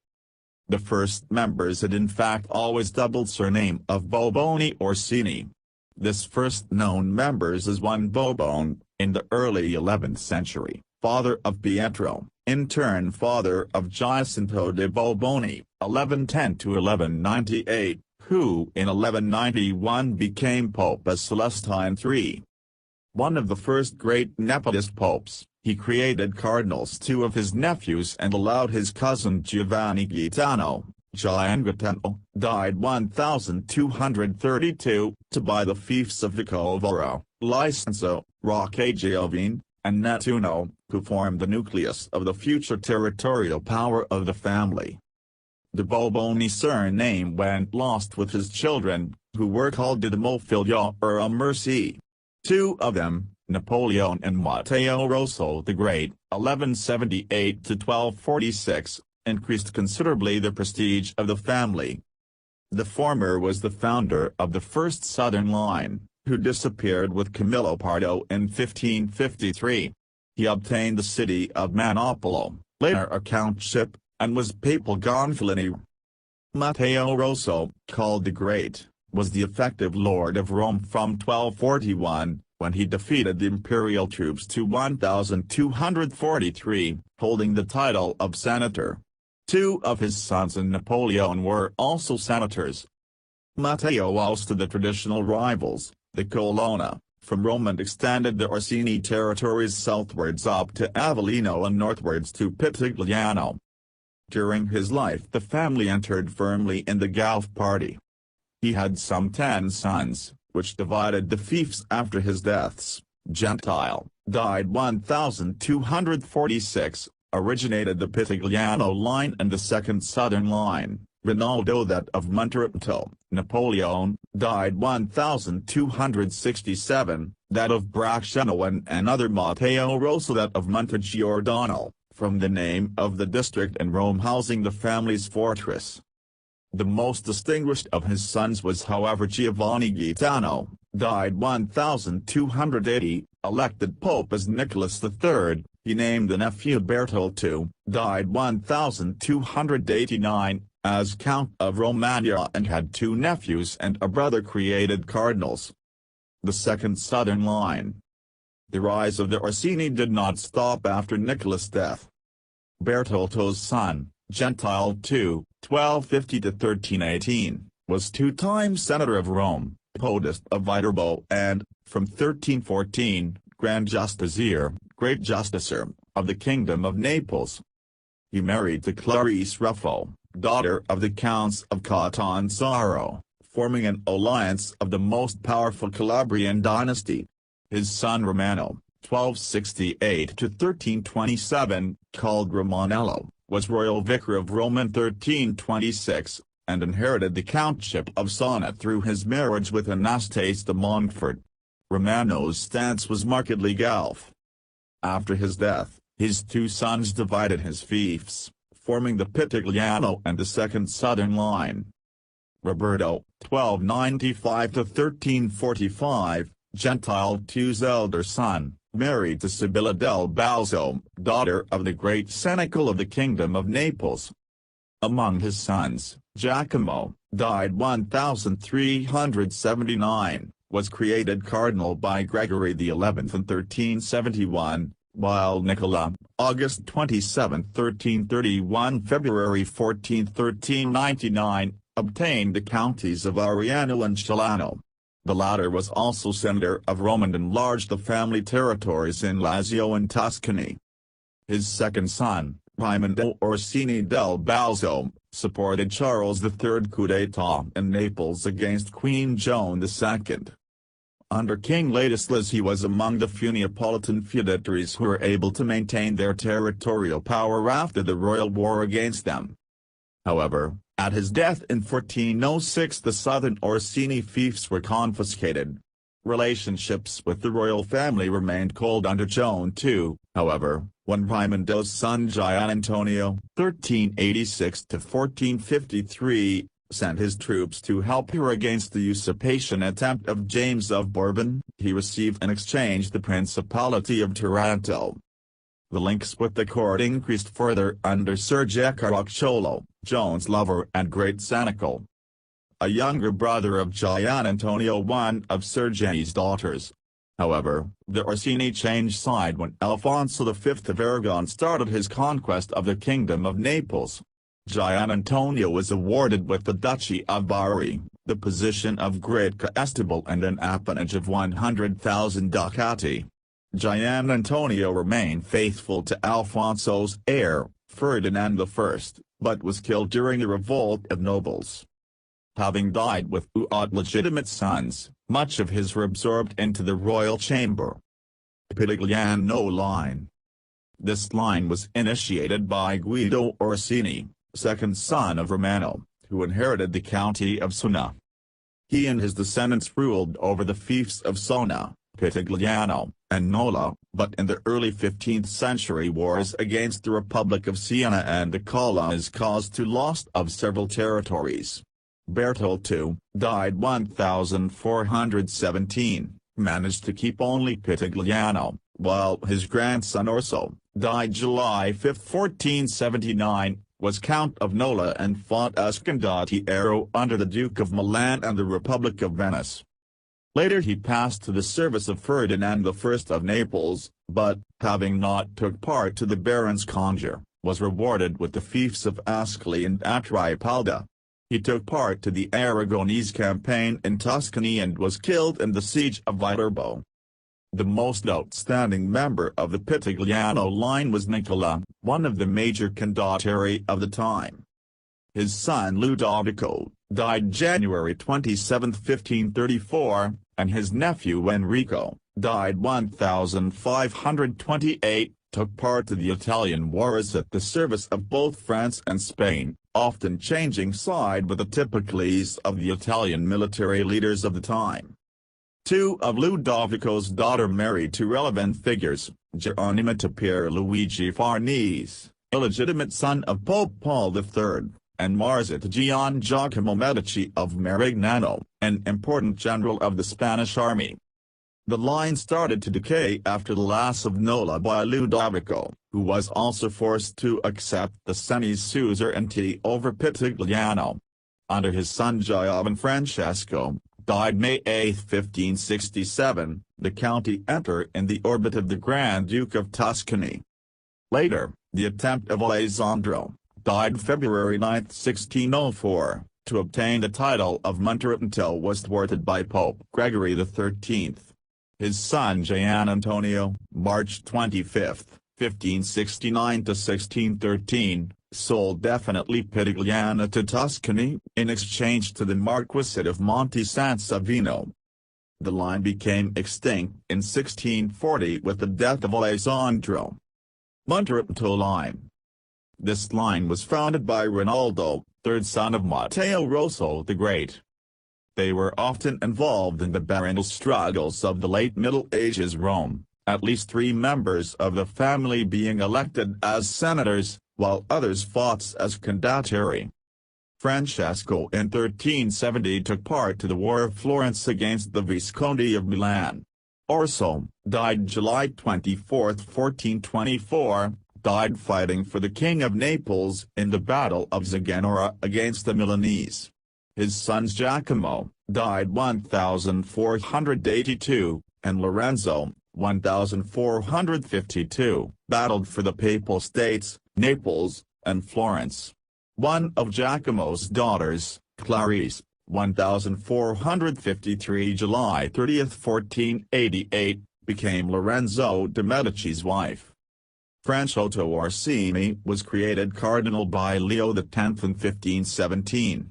The first members had in fact always doubled surname of Borboni Orsini. This first known members is one Bobone, in the early 11th century, father of Pietro, in turn father of Giacinto de Borboni, 1110–1198, who in 1191 became Pope as Celestine III. One of the first great nepotist popes, he created cardinals two of his nephews and allowed his cousin Giovanni Gaetano, Giangaetano, died 1232, to buy the fiefs of Vicovaro, Licenzo, Roccagiovine, and Nettuno, who formed the nucleus of the future territorial power of the family. The Borboni surname went lost with his children, who were called Didymofilia or Amerci. Two of them, Napoleon and Matteo Rosso the Great, 1178–1246, increased considerably the prestige of the family. The former was the founder of the first southern line, who disappeared with Camillo Pardo in 1553. He obtained the city of Manopolo, later a countship, and was papal gonfalonier. Matteo Rosso, called the Great, was the effective lord of Rome from 1241, when he defeated the imperial troops to 1243, holding the title of senator. Two of his sons and Napoleon were also senators. Matteo ousted the traditional rivals, the Colonna, from Rome and extended the Orsini territories southwards up to Avellino and northwards to Pitigliano. During his life the family entered firmly in the Guelph party. He had some 10 sons, which divided the fiefs after his deaths. Gentile, died 1246, originated the Pitigliano line and the second southern line. Rinaldo that of Monterosso. Napoleon, died 1267, that of Bracciano and another Matteo Rosso that of Montegiordano, from the name of the district in Rome housing the family's fortress. The most distinguished of his sons was however Giovanni Gaetano, died 1280, elected pope as Nicholas III, he named the nephew Bertoldo, died 1289, as Count of Romagna and had 2 nephews and a brother created cardinals. The second southern line. The rise of the Orsini did not stop after Nicholas' death. Bertoldo's son, Gentile II, 1250–1318, was 2-time senator of Rome, podest of Viterbo and, from 1314, Grand Justiciar, Great Justiciar, of the Kingdom of Naples. He married to Clarice Ruffo, daughter of the Counts of Catanzaro, forming an alliance of the most powerful Calabrian dynasty. His son Romano, 1268–1327, called Romanello, was royal vicar of Rome in 1326, and inherited the countship of Sonnet through his marriage with Anastase de Montfort. Romano's stance was markedly Guelph. After his death, his 2 sons divided his fiefs, forming the Pitigliano and the second southern line. Roberto, 1295–1345, Gentile II's elder son, married to Sibilla del Balzo, daughter of the great Senecal of the Kingdom of Naples. Among his sons, Giacomo, died 1379, was created cardinal by Gregory XI in 1371, while Nicola, August 27, 1331 February 14, 1399, obtained the counties of Ariano and Celano. The latter was also senator of Rome and enlarged the family territories in Lazio and Tuscany. His second son, Raimondo Orsini del Balzo, supported Charles III coup d'état in Naples against Queen Joan II. Under King Ladislas he was among the few Neapolitan feudatories who were able to maintain their territorial power after the royal war against them. However, at his death in 1406 the southern Orsini fiefs were confiscated. Relationships with the royal family remained cold under Joan II, however, when Raimundo's son Gian Antonio (1386–1453) sent his troops to help her against the usurpation attempt of James of Bourbon. He received in exchange the Principality of Taranto. The links with the court increased further under Ser Caracciolo, Joan's lover and great seneschal, a younger brother of Gian Antonio, one of Ser Gianni's daughters. However, the Orsini changed side when Alfonso V of Aragon started his conquest of the Kingdom of Naples. Gian Antonio was awarded with the Duchy of Bari, the position of Great Constable and an appanage of 100,000 ducati. Gian Antonio remained faithful to Alfonso's heir, Ferdinand I, but was killed during a revolt of nobles. Having died without legitimate sons, much of his were absorbed into the royal chamber. Pitigliano line. This line was initiated by Guido Orsini, second son of Romano, who inherited the county of Sona. He and his descendants ruled over the fiefs of Sona, Pitigliano, and Nola, but in the early 15th century wars against the Republic of Siena and the Colonnas caused the loss of several territories. Berthold II, died 1417, managed to keep only Pitigliano, while his grandson Orso, died July 5, 1479, was Count of Nola and fought as condottiero under the Duke of Milan and the Republic of Venice. Later he passed to the service of Ferdinand I of Naples, but, having not took part to the Baron's conjure, was rewarded with the fiefs of Ascoli and Atripalda. He took part to the Aragonese campaign in Tuscany and was killed in the siege of Viterbo. The most outstanding member of the Pitigliano line was Nicola, one of the major condottieri of the time. His son Ludovico, died January 27, 1534, and his nephew Enrico, died 1528, took part to the Italian wars at the service of both France and Spain, often changing side with the typicals of the Italian military leaders of the time. Two of Ludovico's daughters married two relevant figures, Geronima to Pier Luigi Farnese, illegitimate son of Pope Paul III, and Marza to Gian Giacomo Medici of Marignano, an important general of the Spanish army. The line started to decay after the loss of Nola by Ludovico, who was also forced to accept the Senese suzerainty over Pitigliano. Under his son Giovan Francesco, died May 8, 1567, the county entered in the orbit of the Grand Duke of Tuscany. Later, the attempt of Alessandro, died February 9, 1604, to obtain the title of Monteretto was thwarted by Pope Gregory XIII. His son Gian Antonio, March 25, 1569–1613, sold definitely Pitigliano to Tuscany, in exchange to the Marquisate of Monte San Savino. The line became extinct in 1640 with the death of Alessandro. Monteretto line. This line was founded by Rinaldo, third son of Matteo Rosso the Great. They were often involved in the baronial struggles of the late Middle Ages Rome, at least 3 members of the family being elected as senators, while others fought as condottieri. Francesco in 1370 took part to the War of Florence against the Visconti of Milan. Orso, died July 24, 1424, died fighting for the King of Naples in the Battle of Zaganora against the Milanese. His sons Giacomo, died 1482, and Lorenzo, 1452, battled for the Papal States, Naples, and Florence. One of Giacomo's daughters, Clarice, 1453 July 30, 1488, became Lorenzo de' Medici's wife. Francesco Orsini was created cardinal by Leo X in 1517.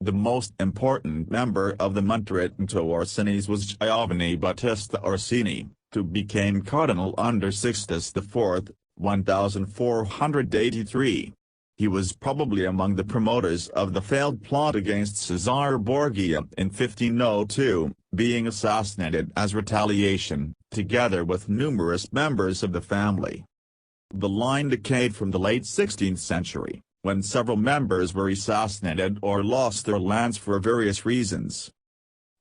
The most important member of the Monteretto Orsinis was Giovanni Battista Orsini, who became cardinal under Sixtus IV, 1483. He was probably among the promoters of the failed plot against Cesare Borgia in 1502, being assassinated as retaliation, together with numerous members of the family. The line decayed from the late 16th century, when several members were assassinated or lost their lands for various reasons.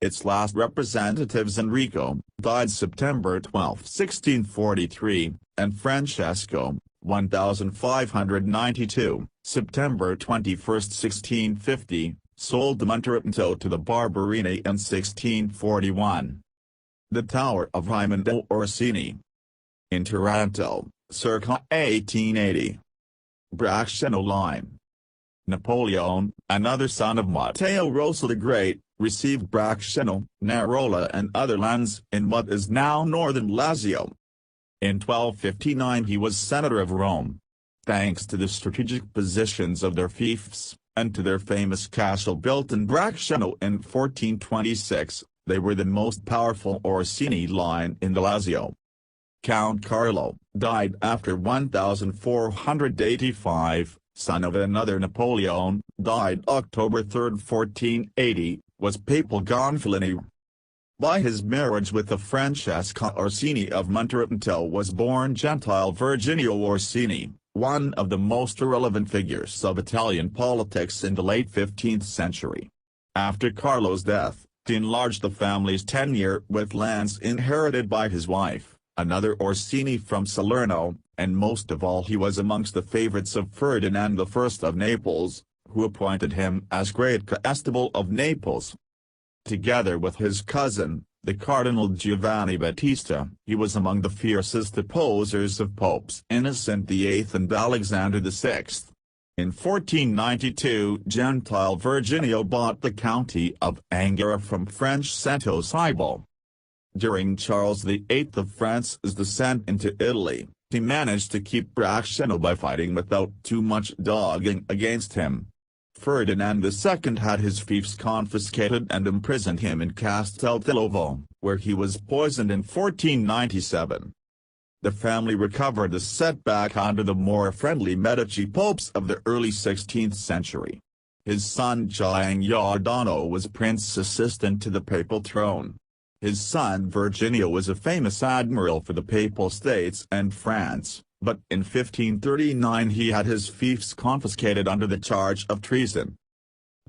Its last representatives, Enrico, died September 12, 1643, and Francesco, 1592, September 21, 1650, sold the Monterito to the Barberini in 1641. The Tower of Raimondo Orsini. In Taranto, circa 1880. Bracciano line. Napoleon, another son of Matteo Rosa the Great, received Bracciano, Narola and other lands in what is now northern Lazio. In 1259 he was senator of Rome. Thanks to the strategic positions of their fiefs, and to their famous castle built in Bracciano in 1426, they were the most powerful Orsini line in the Lazio. Count Carlo, died after 1485, son of another Napoleon, died October 3, 1480, was papal gonfaloniere. By his marriage with the Francesca Orsini of Monterito was born Gentile Virginio Orsini, one of the most irrelevant figures of Italian politics in the late 15th century. After Carlo's death, he enlarged the family's tenure with lands inherited by his wife, another Orsini from Salerno, and most of all he was amongst the favorites of Ferdinand I of Naples, who appointed him as Great Constable of Naples. Together with his cousin, the Cardinal Giovanni Battista, he was among the fiercest opposers of Popes Innocent VIII and Alexander VI. In 1492 Gentile Virginio bought the county of Angara from French Santo Cibal. During Charles VIII of France's descent into Italy, he managed to keep Bracciano by fighting without too much dogging against him. Ferdinand II had his fiefs confiscated and imprisoned him in Casteltellovo, where he was poisoned in 1497. The family recovered the setback under the more friendly Medici popes of the early 16th century. His son Giordano was prince assistant to the papal throne. His son Virginio was a famous admiral for the Papal States and France, but in 1539 he had his fiefs confiscated under the charge of treason.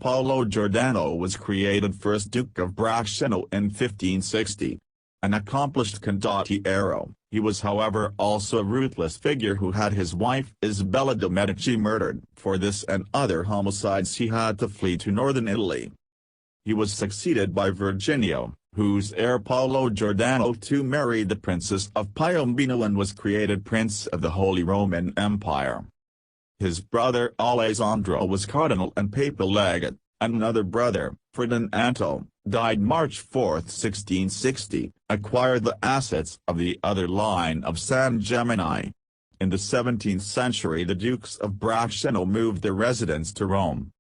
Paolo Giordano was created first Duke of Bracciano in 1560. An accomplished condottiero, he was however also a ruthless figure who had his wife Isabella de' Medici murdered. For this and other homicides he had to flee to northern Italy. He was succeeded by Virginio, whose heir Paolo Giordano II married the Princess of Piombino and was created Prince of the Holy Roman Empire. His brother Alessandro was cardinal and papal legate, and another brother, Ferdinando, died March 4, 1660, acquired the assets of the other line of San Gemini. In the 17th century the Dukes of Bracciano moved their residence to Rome.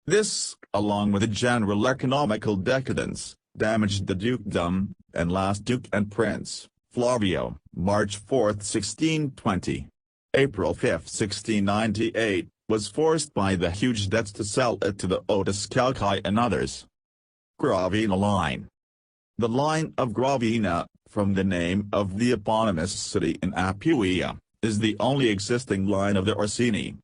This, along with a general economical decadence, damaged the dukedom, and last Duke and Prince, Flavio, March 4, 1620. April 5, 1698, was forced by the huge debts to sell it to the Odescalchi and others. Gravina line. The line of Gravina, from the name of the eponymous city in Apulia, is the only existing line of the Orsini.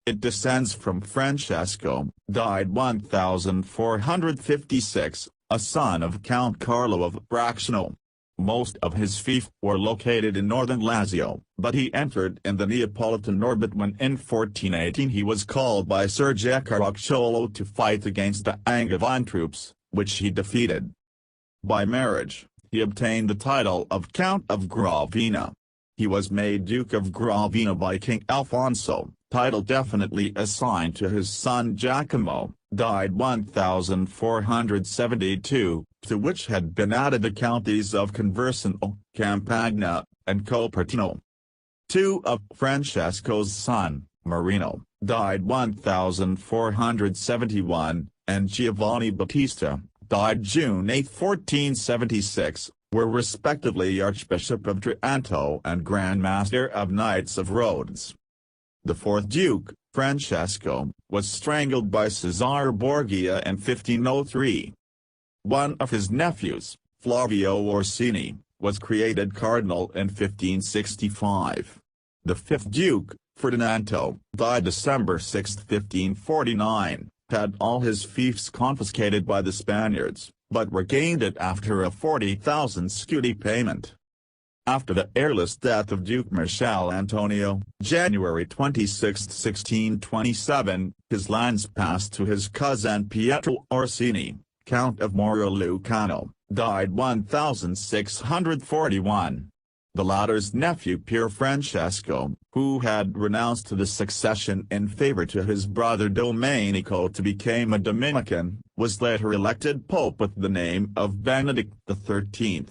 It descends from Francesco, died 1456, a son of Count Carlo of Bracciano. Most of his fiefs were located in northern Lazio, but he entered in the Neapolitan orbit when in 1418 he was called by Ser Caracciolo to fight against the Angevine troops, which he defeated. By marriage, he obtained the title of Count of Gravina. He was made Duke of Gravina by King Alfonso, title definitely assigned to his son Giacomo, died 1472, to which had been added the counties of Conversano, Campagna, and Copertino. Two of Francesco's son, Marino, died 1471, and Giovanni Battista, died June 8, 1476, were respectively Archbishop of Trento and Grand Master of Knights of Rhodes. The fourth Duke, Francesco, was strangled by Cesare Borgia in 1503. One of his nephews, Flavio Orsini, was created cardinal in 1565. The fifth Duke, Ferdinando, died December 6, 1549, had all his fiefs confiscated by the Spaniards, but regained it after a 40,000 scudi payment. After the airless death of Duke Marshal Antonio, January 26, 1627, his lands passed to his cousin Pietro Orsini, Count of Moro Lucano, died 1641. The latter's nephew Pier Francesco, who had renounced the succession in favor to his brother Domenico to become a Dominican, was later elected pope with the name of Benedict XIII.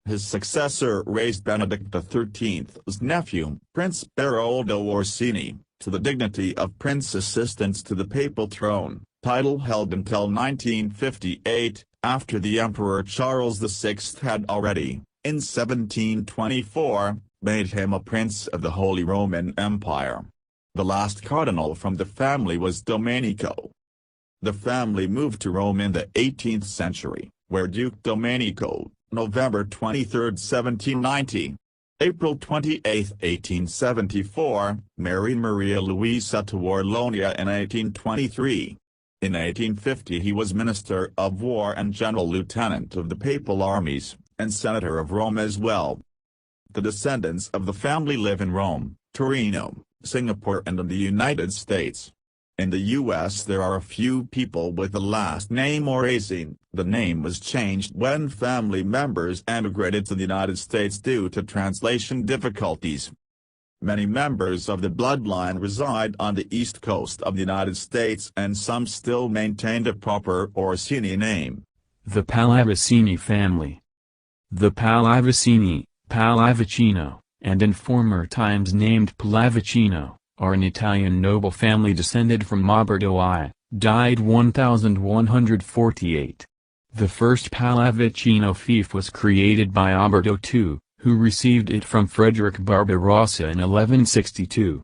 His successor raised Benedict XIII's nephew, Prince Beroldo Orsini, to the dignity of Prince Assistant to the papal throne, title held until 1958, after the Emperor Charles VI had already, in 1724, made him a Prince of the Holy Roman Empire. The last cardinal from the family was Domenico. The family moved to Rome in the 18th century, where Duke Domenico, November 23, 1790. April 28, 1874, married Maria Luisa to Orlonia in 1823. In 1850 he was Minister of War and General Lieutenant of the Papal Armies, and Senator of Rome as well. The descendants of the family live in Rome, Torino, Singapore and in the United States. In the U.S. there are a few people with the last name Orsini. The name was changed when family members emigrated to the United States due to translation difficulties. Many members of the bloodline reside on the East Coast of the United States and some still maintain the proper Orsini name. The Pallavicini family. The Pallavicini, Pallavicino, and in former times named Pallavicino, are an Italian noble family descended from Alberto I, died 1148. The first Pallavicino fief was created by Alberto II, who received it from Frederick Barbarossa in 1162.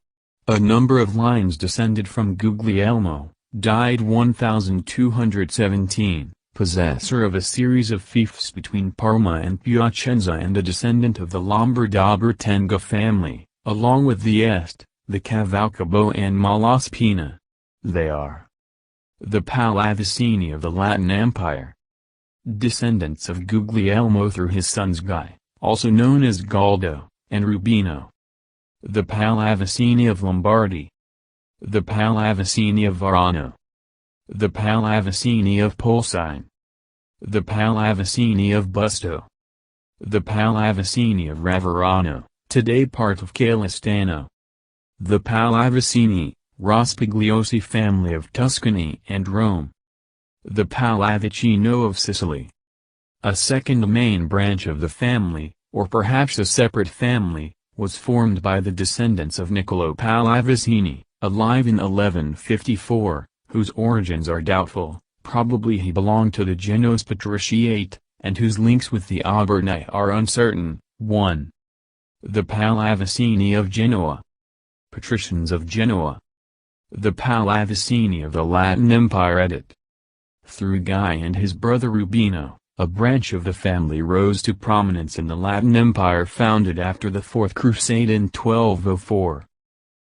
A number of lines descended from Guglielmo, died 1217, possessor of a series of fiefs between Parma and Piacenza and a descendant of the Lombard-Albertenga family, along with the Este, the Cavalcabo and Malaspina. They are the Pallavicini of the Latin Empire, descendants of Guglielmo through his sons Guy, also known as Galdo, and Rubino. The Pallavicini of Lombardy, the Pallavicini of Varano, the Pallavicini of Polsine, the Pallavicini of Busto, the Pallavicini of Raverano, today part of Calistano. The Pallavicini, Rospigliosi family of Tuscany and Rome. The Pallavicino of Sicily. A second main branch of the family, or perhaps a separate family, was formed by the descendants of Niccolò Pallavicini, alive in 1154, whose origins are doubtful. Probably he belonged to the Genoese patriciate, and whose links with the Alberni are uncertain. 1. The Pallavicini of Genoa. Patricians of Genoa. The Pallavicini of the Latin Empire edit. Through Guy and his brother Rubino, a branch of the family rose to prominence in the Latin Empire founded after the Fourth Crusade in 1204.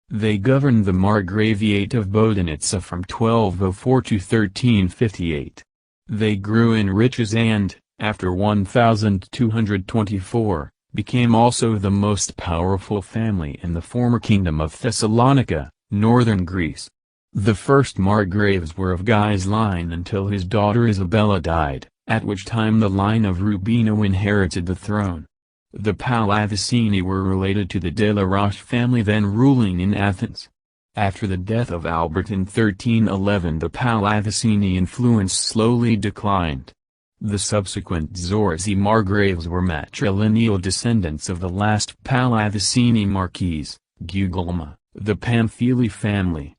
They governed the Margraviate of Bodenitsa from 1204 to 1358. They grew in riches and, after 1224, became also the most powerful family in the former kingdom of Thessalonica, northern Greece. The first Margraves were of Guy's line until his daughter Isabella died, at which time the line of Rubino inherited the throne. The Pallavicini were related to the De la Roche family then ruling in Athens. After the death of Albert in 1311 the Pallavicini influence slowly declined. The subsequent Zorzi Margraves were matrilineal descendants of the last Pallavicini Marquise, Guglielmo, the Pamphili family.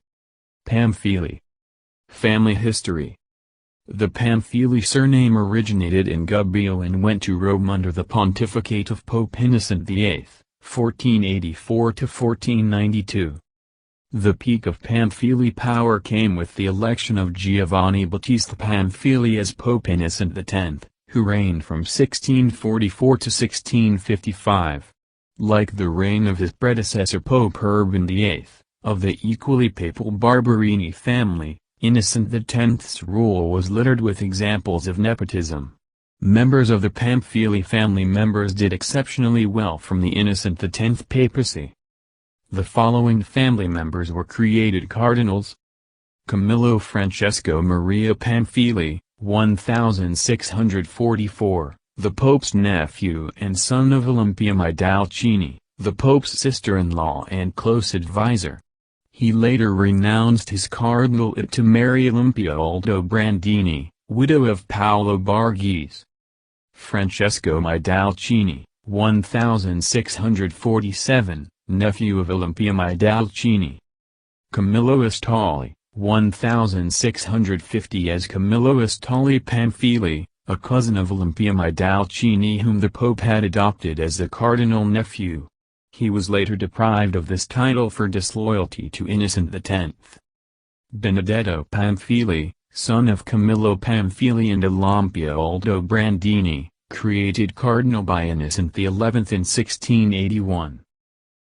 Pamphili. Family history. The Pamphili surname originated in Gubbio and went to Rome under the pontificate of Pope Innocent VIII, 1484–1492. The peak of Pamphili power came with the election of Giovanni Battista Pamphili as Pope Innocent X, who reigned from 1644 to 1655. Like the reign of his predecessor Pope Urban VIII, of the equally papal Barberini family, Innocent X's rule was littered with examples of nepotism. Members of the Pamphili family members did exceptionally well from the Innocent X papacy. The following family members were created cardinals: Camillo Francesco Maria Pamphili, 1644, the Pope's nephew and son of Olimpia Maidalcini, the Pope's sister-in-law and close advisor. He later renounced his cardinalate to marry Olimpia Aldobrandini, widow of Paolo Borghese. Francesco Maidalcini, 1647, nephew of Olimpia Maidalcini. Camillo Astoli, 1650 as Camillo Astoli Pamphili, a cousin of Olimpia Maidalcini whom the Pope had adopted as the cardinal nephew. He was later deprived of this title for disloyalty to Innocent X. Benedetto Pamphili, son of Camillo Pamphili and Olimpia Aldobrandini, created cardinal by Innocent XI in 1681.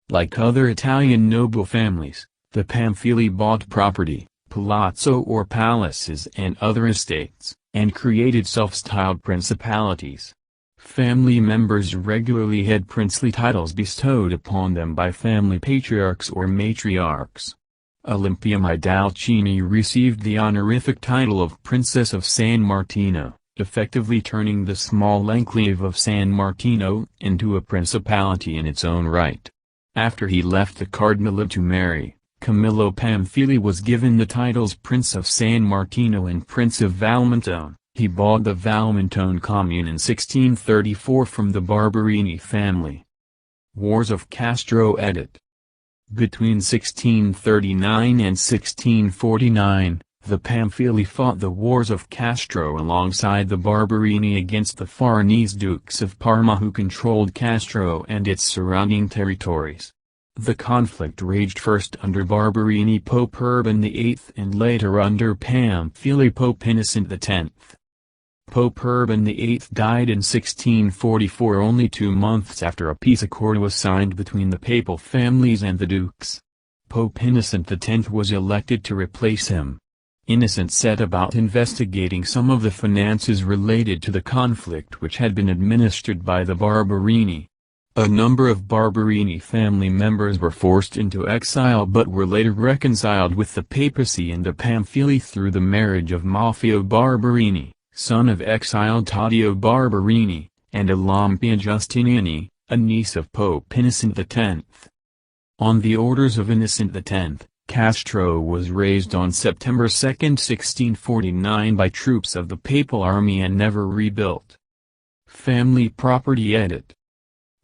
Like other Italian noble families, the Pamphili bought property, palazzo or palaces and other estates, and created self-styled principalities. Family members regularly had princely titles bestowed upon them by family patriarchs or matriarchs. Olimpia Maidalcini received the honorific title of Princess of San Martino, effectively turning the small enclave of San Martino into a principality in its own right. After he left the cardinalate to marry, Camillo Pamphili was given the titles Prince of San Martino and Prince of Valmontone. He bought the Valmontone commune in 1634 from the Barberini family. Wars of Castro edit. Between 1639 and 1649, the Pamphili fought the Wars of Castro alongside the Barberini against the Farnese Dukes of Parma who controlled Castro and its surrounding territories. The conflict raged first under Barberini Pope Urban VIII and later under Pamphili Pope Innocent X. Pope Urban VIII died in 1644, only 2 months after a peace accord was signed between the papal families and the dukes. Pope Innocent X was elected to replace him. Innocent set about investigating some of the finances related to the conflict which had been administered by the Barberini. A number of Barberini family members were forced into exile but were later reconciled with the papacy and the Pamphili through the marriage of Maffeo Barberini, son of exiled Taddeo Barberini, and Olimpia Giustiniani, a niece of Pope Innocent X. On the orders of Innocent X, Castro was razed on September 2, 1649 by troops of the papal army and never rebuilt. Family property edit.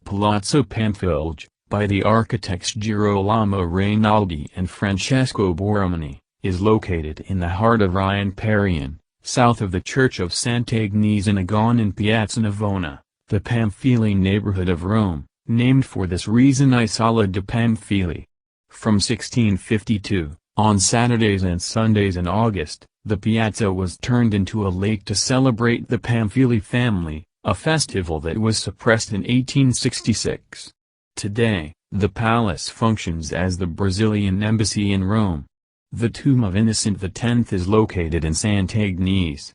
Palazzo Pamphilj, by the architects Girolamo Rainaldi and Francesco Borromini, is located in the heart of Ryan Parian, south of the Church of Sant'Agnese in Agone in Piazza Navona, the Pamphili neighborhood of Rome, named for this reason Isola de Pamphili. From 1652, on Saturdays and Sundays in August, the piazza was turned into a lake to celebrate the Pamphili family, a festival that was suppressed in 1866. Today, the palace functions as the Brazilian embassy in Rome. The tomb of Innocent X is located in Sant'Agnese.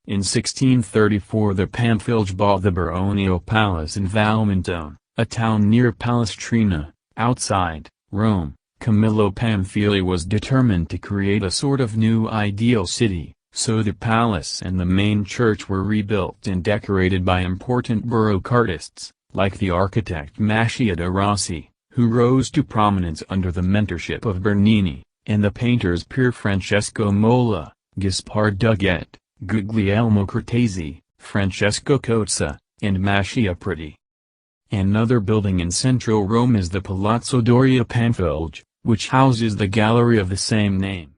In 1634 the Pamphilj bought the baronial palace in Valmontone, a town near Palestrina, outside Rome. Camillo Pamphili was determined to create a sort of new ideal city, so the palace and the main church were rebuilt and decorated by important Baroque artists, like the architect Mascia de Rossi, who rose to prominence under the mentorship of Bernini, and the painters Pier Francesco Mola, Gaspar Duguet, Guglielmo Cortese, Francesco Cozza, and Mascia Preti. Another building in central Rome is the Palazzo Doria Pamphilj, which houses the gallery of the same name.